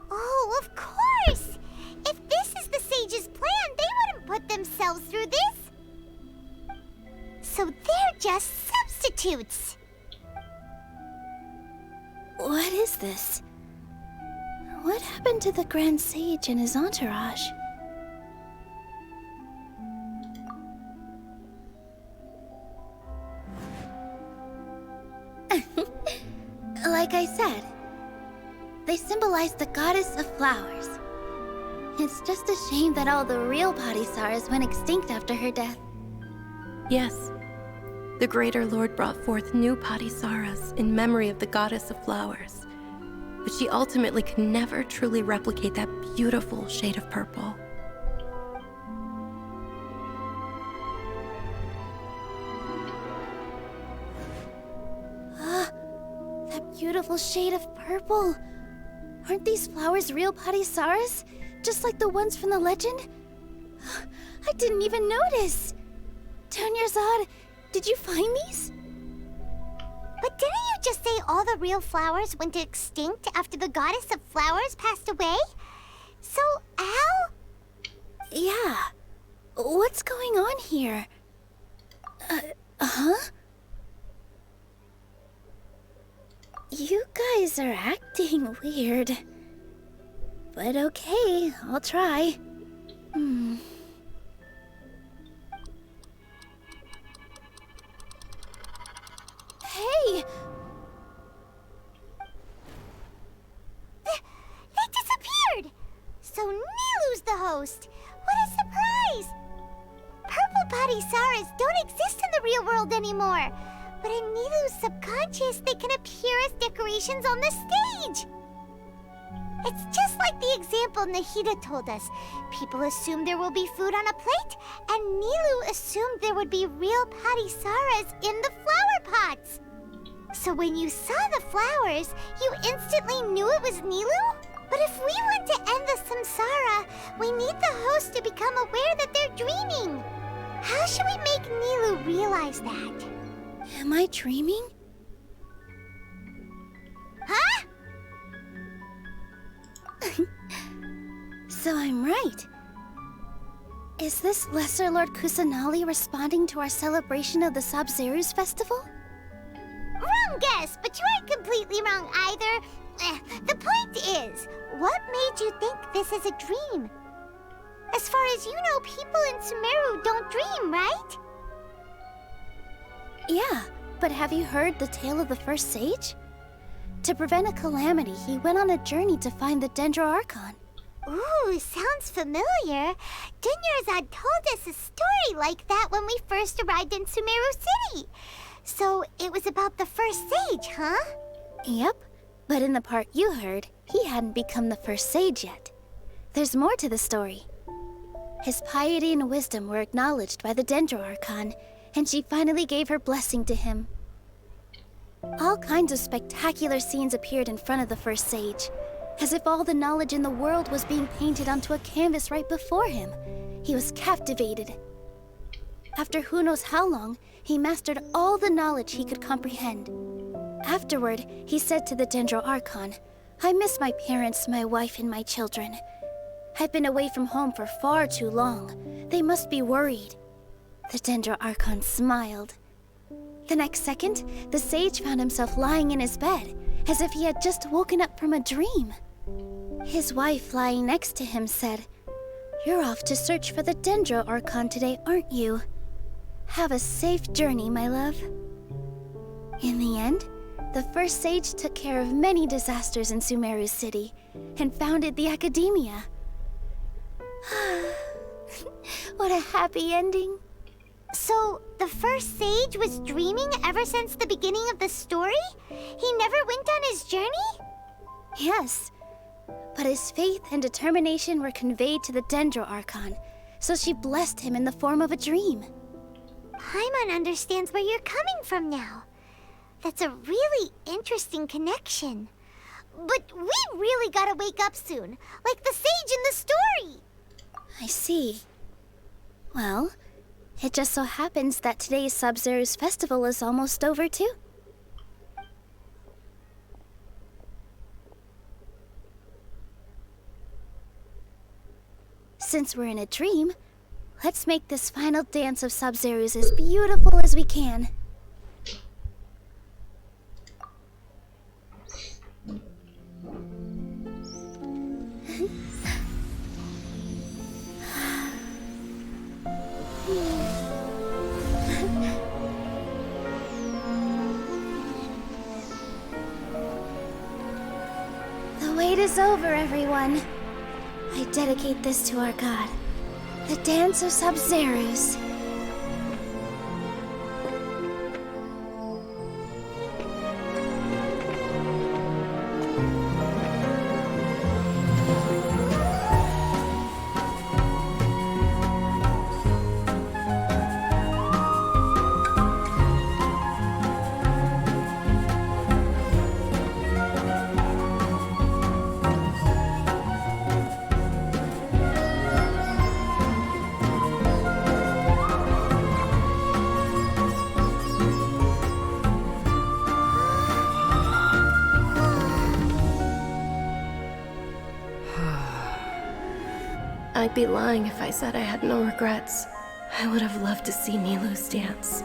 S5: Oh, of course! If this is the sage's plan, they wouldn't put themselves through this. So they're just substitutes.
S17: What is this? What happened to the Grand Sage and his entourage? Like I said, they symbolize the goddess of flowers. It's just a shame that all the real Padisarahs went extinct after her death.
S3: Yes. The Greater Lord brought forth new Padisarahs in memory of the goddess of flowers, but she ultimately could never truly replicate that beautiful shade of purple.
S17: That beautiful shade of purple. Aren't these flowers real Padisarahs? Just like the ones from the legend? I didn't even notice. Dunyarzad, did you find these?
S5: But didn't you just say all the real flowers went extinct after the goddess of flowers passed away? So, how?
S17: Yeah. What's going on here? Huh? You guys are acting weird. But okay, I'll try. Hey!
S5: They disappeared! So Nilou's the host! What a surprise! Purple Padisarahs don't exist in the real world anymore! But in Nilou's subconscious, they can appear as decorations on the stage! It's just like the example Nahida told us. People assume there will be food on a plate, and Nilu assumed there would be real patisaras in the flower pots. So when you saw the flowers, you instantly knew it was Nilu? But if we want to end the samsara, we need the host to become aware that they're dreaming. How should we make Nilu realize that?
S17: Am I dreaming?
S5: Huh?
S17: So I'm right. Is this Lesser Lord Kusanali responding to our celebration of the Sабzeruz festival?
S5: Wrong guess, but you aren't completely wrong either. The point is, what made you think this is a dream? As far as you know, people in Sumeru don't dream, right?
S17: Yeah, but have you heard the tale of the first sage? To prevent a calamity, he went on a journey to find the Dendro Archon.
S5: Ooh, sounds familiar. Dunyarzad told us a story like that when we first arrived in Sumeru City. So it was about the first sage, huh?
S17: Yep, but in the part you heard, he hadn't become the first sage yet. There's more to the story. His piety and wisdom were acknowledged by the Dendro Archon, and she finally gave her blessing to him. All kinds of spectacular scenes appeared in front of the first sage, as if all the knowledge in the world was being painted onto a canvas right before him. He was captivated. After who knows how long, he mastered all the knowledge he could comprehend. Afterward, he said to the Dendro Archon, "I miss my parents, my wife, and my children. I've been away from home for far too long. They must be worried." The Dendro Archon smiled. The next second, the sage found himself lying in his bed, as if he had just woken up from a dream. His wife, lying next to him, said, "You're off to search for the Dendro Archon today, aren't you? Have a safe journey, my love." In the end, the first sage took care of many disasters in Sumeru City, and founded the Academia. What a happy ending.
S5: So, the first sage was dreaming ever since the beginning of the story? He never went on his journey?
S17: Yes, but his faith and determination were conveyed to the Dendro Archon, so she blessed him in the form of a dream.
S5: Paimon understands where you're coming from now. That's a really interesting connection. But we really gotta wake up soon, like the sage in the story.
S17: I see. Well, it just so happens that today's Sabzeruz festival is almost over too. Since we're in a dream, let's make this final dance of Sabzeruz as beautiful as we can. The wait is over, everyone. I dedicate this to our god, the dance of Sabzeruz.
S3: I'd be lying if I said I had no regrets. I would have loved to see Nilu's dance.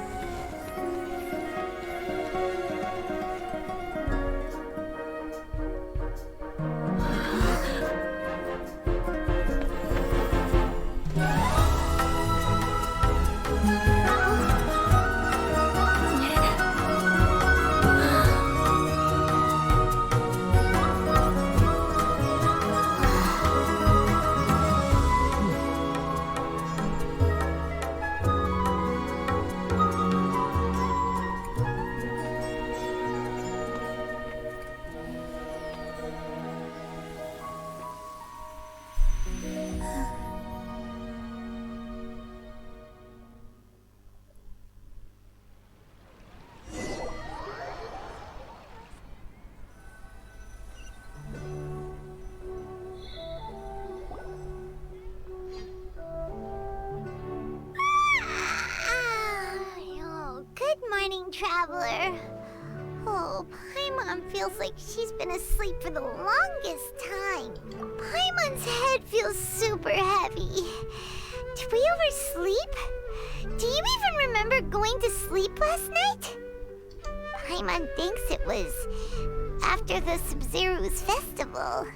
S5: morning, Traveler. Oh, Paimon feels like she's been asleep for the longest time. Paimon's head feels super heavy. Did we oversleep? Do you even remember going to sleep last night? Paimon thinks it was after the Sabzeruz festival.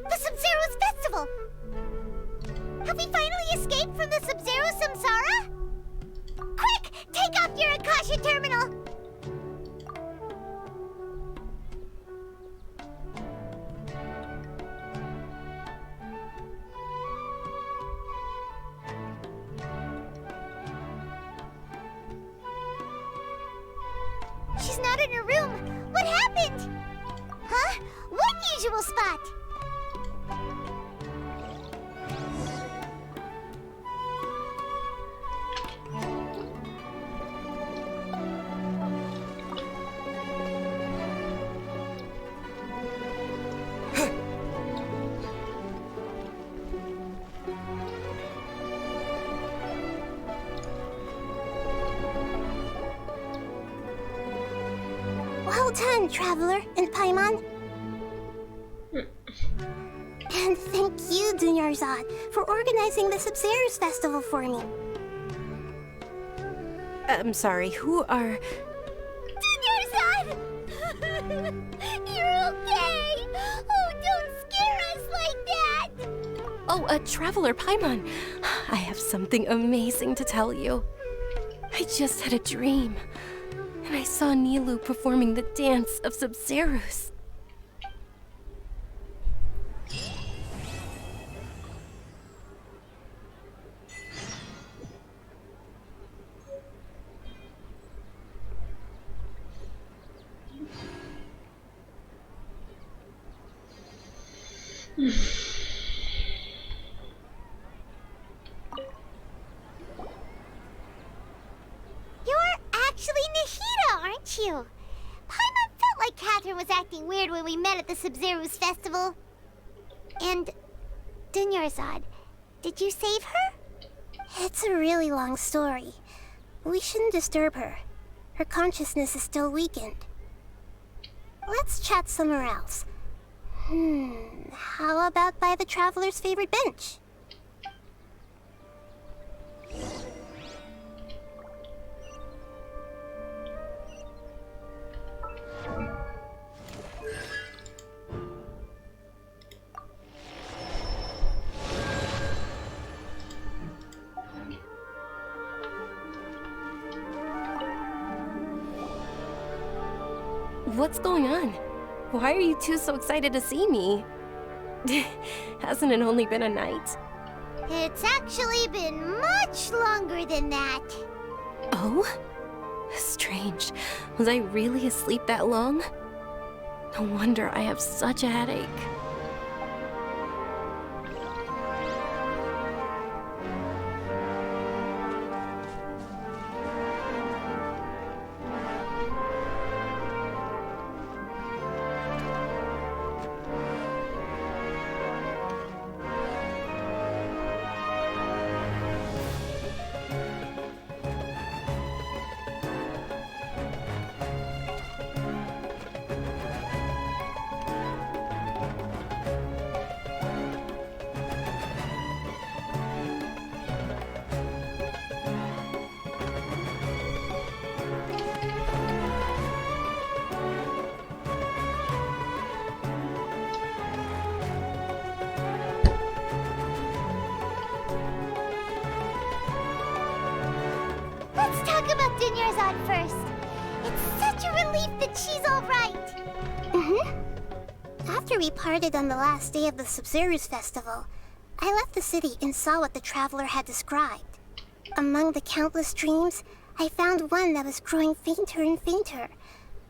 S5: The Sabzeruz festival! Have we finally escaped from the Sabzeruz samsara? Quick! Take off your Akasha terminal! She's not in her room. What happened? Huh? What unusual spot?
S2: Well done, Traveler and Paimon. And thank you, Dunyarzad, for organizing the Sabzeruz festival for me.
S3: I'm sorry, who are...
S5: Dunyarzad! You're okay! Oh, don't scare us like that!
S3: Oh, a Traveler Paimon. I have something amazing to tell you. I just had a dream. And I saw Nilou performing the dance of Sabzeruz.
S5: Actually Nahida, aren't you? Paimon felt like Catherine was acting weird when we met at the Sabzeruz festival. And Dunyarzad, did you save her?
S2: It's a really long story. We shouldn't disturb her. Her consciousness is still weakened. Let's chat somewhere else. How about by the Traveler's favorite bench?
S3: What's going on? Why are you two so excited to see me? Hasn't it only been a night?
S5: It's actually been much longer than that.
S3: Oh? Strange. Was I really asleep that long? No wonder I have such a headache.
S5: Let's talk about Dunyarzad first. It's such a relief that she's all right.
S2: After we parted on the last day of the Sabzeruz festival, I left the city and saw what the Traveler had described. Among the countless dreams, I found one that was growing fainter and fainter.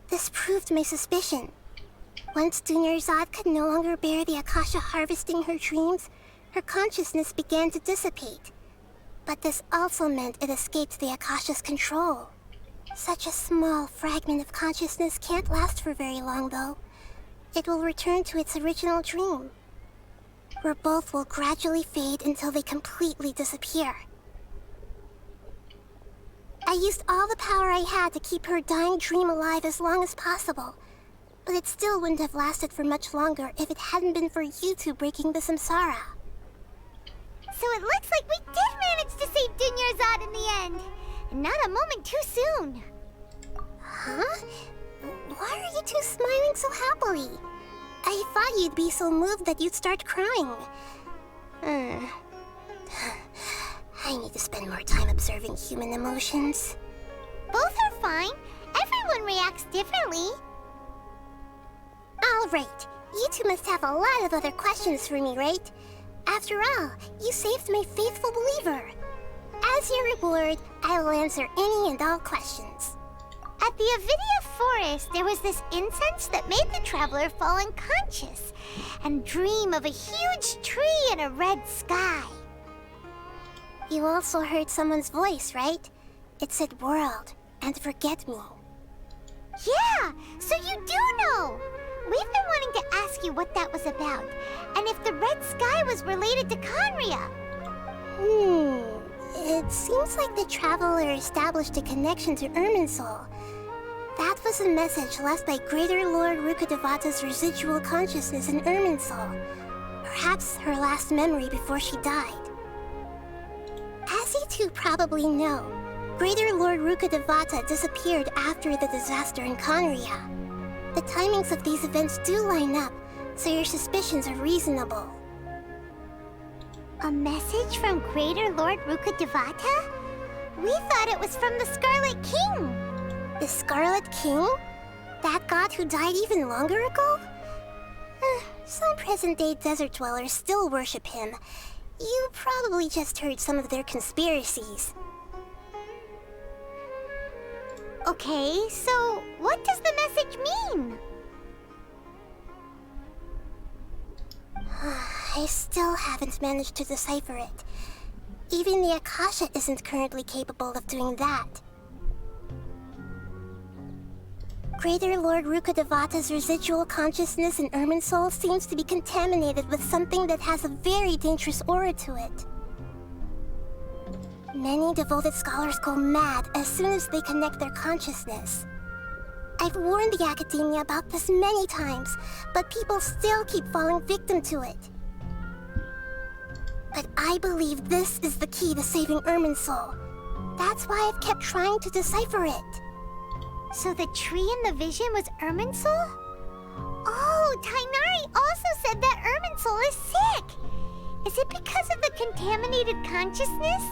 S2: This proved my suspicion. Once Dunyarzad could no longer bear the Akasha harvesting her dreams, her consciousness began to dissipate. But this also meant it escaped the Akasha's control. Such a small fragment of consciousness can't last for very long, though. It will return to its original dream, where both will gradually fade until they completely disappear. I used all the power I had to keep her dying dream alive as long as possible. But it still wouldn't have lasted for much longer if it hadn't been for you two breaking the samsara.
S5: So it looks like we did manage to save Dunyarzad in the end. And not a moment too soon.
S2: Huh? Why are you two smiling so happily? I thought you'd be so moved that you'd start crying. I need to spend more time observing human emotions.
S5: Both are fine. Everyone reacts differently.
S2: All right. You two must have a lot of other questions for me, right? After all, you saved my faithful believer. As your reward, I will answer any and all questions.
S5: At the Avidia forest, there was this incense that made the traveler fall unconscious and dream of a huge tree and a red sky.
S2: You also heard someone's voice, right? It said world and forget me.
S5: Yeah, so you do know! We've been wanting to ask you what that was about, and if the red sky was related to Conria.
S2: It seems like the traveler established a connection to Irminsul. That was a message left by Greater Lord Rukkhadevata's residual consciousness in Irminsul. Perhaps her last memory before she died. As you two probably know, Greater Lord Rukkhadevata disappeared after the disaster in Conria. The timings of these events do line up, so your suspicions are reasonable.
S5: A message from Greater Lord Rukkhadevata? We thought it was from the Scarlet King.
S2: The Scarlet King? That god who died even longer ago? Some present-day desert dwellers still worship him. You probably just heard some of their conspiracies.
S5: Okay, so what does the message mean?
S2: I still haven't managed to decipher it. Even the Akasha isn't currently capable of doing that. Greater Lord Rukkhadevata's residual consciousness in Irminsul seems to be contaminated with something that has a very dangerous aura to it. Many devoted scholars go mad as soon as they connect their consciousness. I've warned the Academia about this many times, but people still keep falling victim to it. But I believe this is the key to saving Irminsul. That's why I've kept trying to decipher it.
S5: So the tree in the vision was Irminsul? Oh, Tainari also said that Irminsul is sick! Is it because of the contaminated consciousness?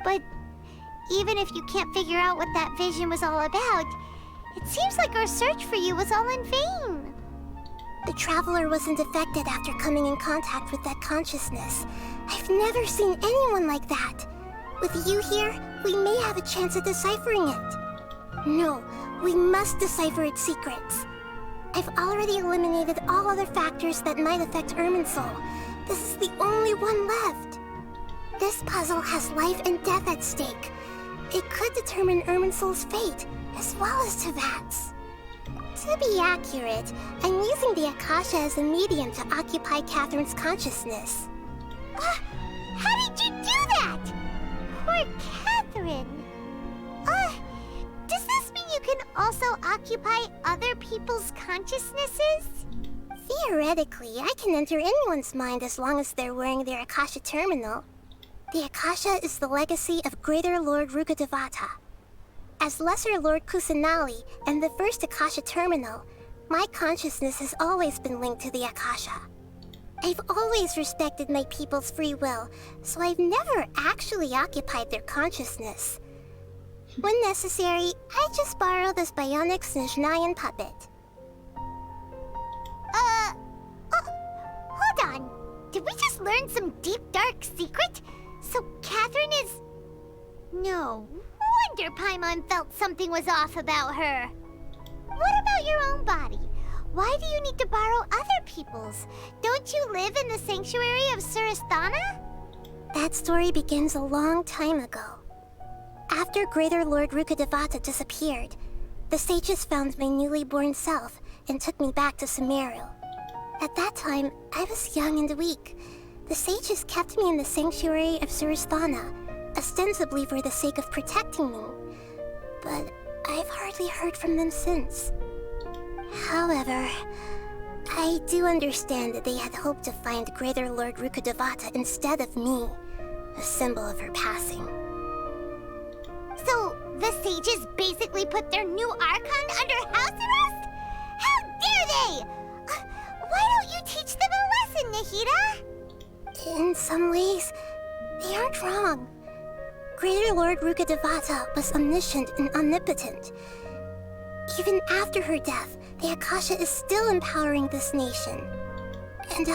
S5: But even if you can't figure out what that vision was all about, it seems like our search for you was all in vain.
S2: The traveler wasn't affected after coming in contact with that consciousness. I've never seen anyone like that. With you here, we may have a chance at deciphering it. No, we must decipher its secrets. I've already eliminated all other factors that might affect Irminsul. This is the only one left. This puzzle has life and death at stake. It could determine Irminsul's fate, as well as Tevat's. To be accurate, I'm using the Akasha as a medium to occupy Catherine's consciousness.
S5: How did you do that? Poor Catherine. Does this mean you can also occupy other people's consciousnesses?
S2: Theoretically, I can enter anyone's mind as long as they're wearing their Akasha terminal. The Akasha is the legacy of Greater Lord Rukkhadevata. As Lesser Lord Kusanali and the first Akasha terminal, my consciousness has always been linked to the Akasha. I've always respected my people's free will, so I've never actually occupied their consciousness. When necessary, I just borrow this bionic Snezhnayan puppet.
S5: Hold on. Did we just learn some deep, dark secret? So Catherine is... No wonder Paimon felt something was off about her. What about your own body? Why do you need to borrow other people's? Don't you live in the sanctuary of Surasthana?
S2: That story begins a long time ago. After Greater Lord Rukkhadevata disappeared, the sages found my newly born self and took me back to Sumeru. At that time, I was young and weak. The sages kept me in the sanctuary of Surasthana, ostensibly for the sake of protecting me. but I've hardly heard from them since. However, I do understand that they had hoped to find Greater Lord Rukkhadevata instead of me, a symbol of her passing.
S5: So, the sages basically put their new Archon under house arrest? How dare they! Why don't you teach them a lesson, Nahida?
S2: In some ways, they aren't wrong. Greater Lord Rukkhadevata was omniscient and omnipotent. Even after her death, the Akasha is still empowering this nation. And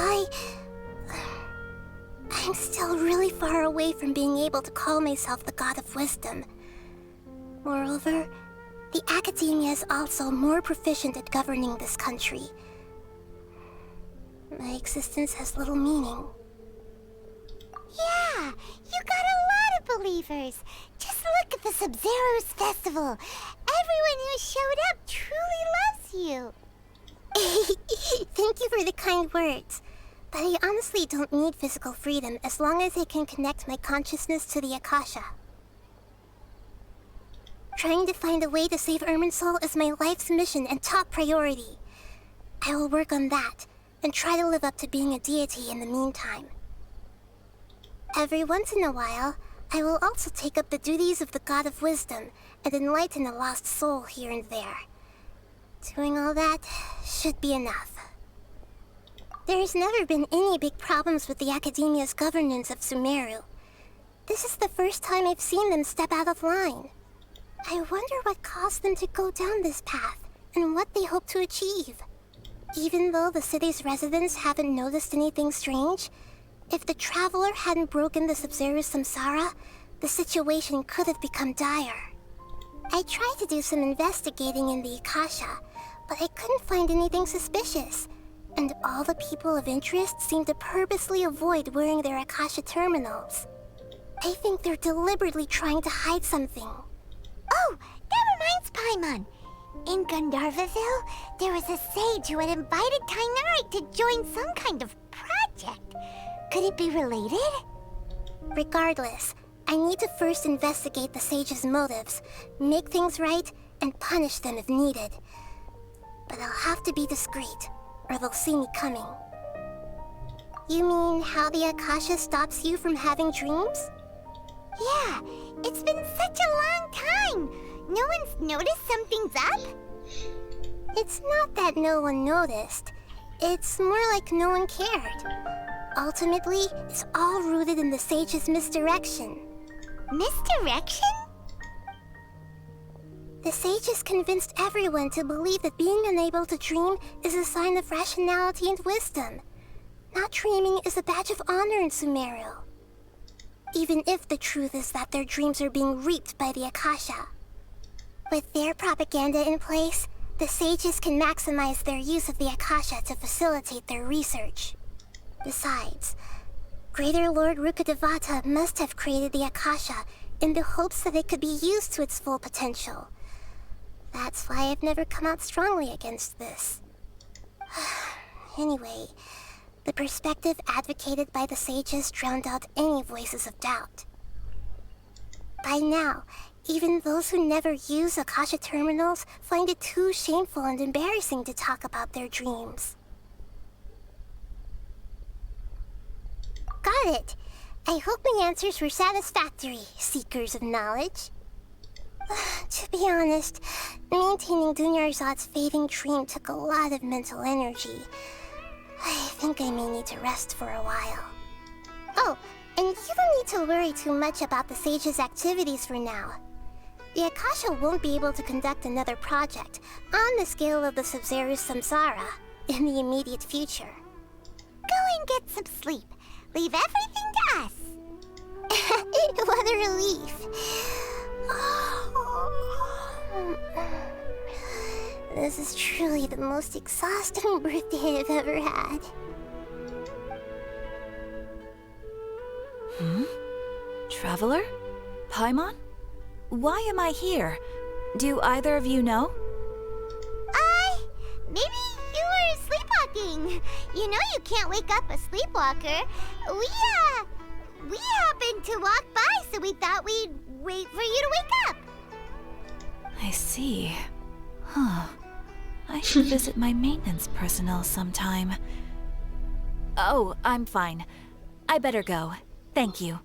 S2: I'm still really far away from being able to call myself the God of Wisdom. Moreover, the Academia is also more proficient at governing this country. My existence has little meaning.
S5: Yeah, you got a lot of believers. Just look at the Sabzeruz festival. Everyone who showed up truly loves you.
S2: Thank you for the kind words. But I honestly don't need physical freedom as long as I can connect my consciousness to the Akasha. Trying to find a way to save Irminsul is my life's mission and top priority. I will work on that, and try to live up to being a deity in the meantime. Every once in a while, I will also take up the duties of the God of Wisdom and enlighten a lost soul here and there. Doing all that should be enough. There's never been any big problems with the Academia's governance of Sumeru. This is the first time I've seen them step out of line. I wonder what caused them to go down this path, and what they hope to achieve. Even though the city's residents haven't noticed anything strange, if the Traveler hadn't broken the Sabzeruz samsara, the situation could have become dire. I tried to do some investigating in the Akasha, but I couldn't find anything suspicious, and all the people of interest seem to purposely avoid wearing their Akasha terminals. I think they're deliberately trying to hide something.
S5: Oh, that reminds Paimon. In Gandharvaville, there was a sage who had invited Kynarite to join some kind of project. Could it be related?
S2: Regardless, I need to first investigate the sage's motives, make things right, and punish them if needed. But I'll have to be discreet, or they'll see me coming. You mean how the Akasha stops you from having dreams?
S5: Yeah, it's been such a long time. No one's noticed something's up?
S2: It's not that no one noticed. It's more like no one cared. Ultimately, it's all rooted in the sage's misdirection.
S5: Misdirection?
S2: The sages convinced everyone to believe that being unable to dream is a sign of rationality and wisdom. Not dreaming is a badge of honor in Sumeru. Even if the truth is that their dreams are being reaped by the Akasha. With their propaganda in place, the sages can maximize their use of the Akasha to facilitate their research. Besides, Greater Lord Rukkhadevata must have created the Akasha in the hopes that it could be used to its full potential. That's why I've never come out strongly against this. Anyway, the perspective advocated by the sages drowned out any voices of doubt. By now, even those who never use Akasha terminals find it too shameful and embarrassing to talk about their dreams. Got it! I hope my answers were satisfactory, seekers of knowledge. To be honest, maintaining Dunyarzad's fading dream took a lot of mental energy. I think I may need to rest for a while. Oh, and you don't need to worry too much about the sage's activities for now. The Akasha won't be able to conduct another project on the scale of the Sabzeruz samsara in the immediate future.
S5: Go and get some sleep. Leave everything to us.
S2: What a relief. This is truly the most exhausting birthday I've ever had.
S18: Traveler? Paimon? Why am I here? Do either of you know?
S5: Maybe you were sleepwalking. You know you can't wake up a sleepwalker. We happened to walk by, so we thought we'd wait for you to wake up.
S18: I see. Huh. I should visit my maintenance personnel sometime. Oh, I'm fine. I better go. Thank you.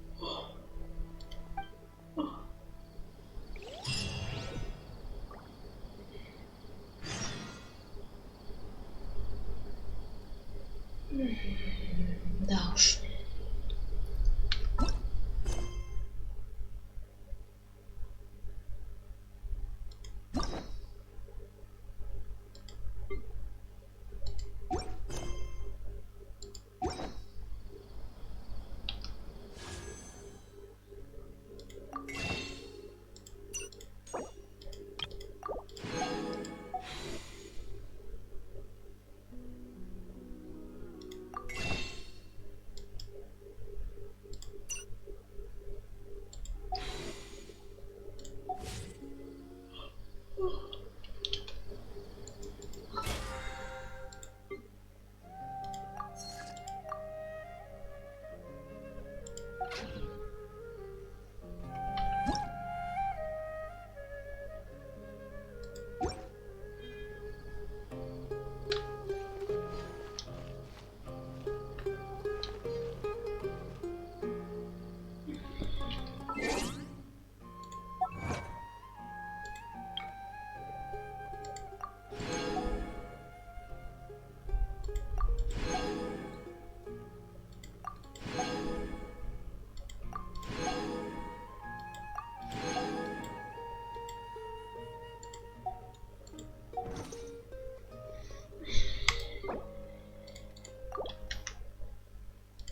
S1: Да уж.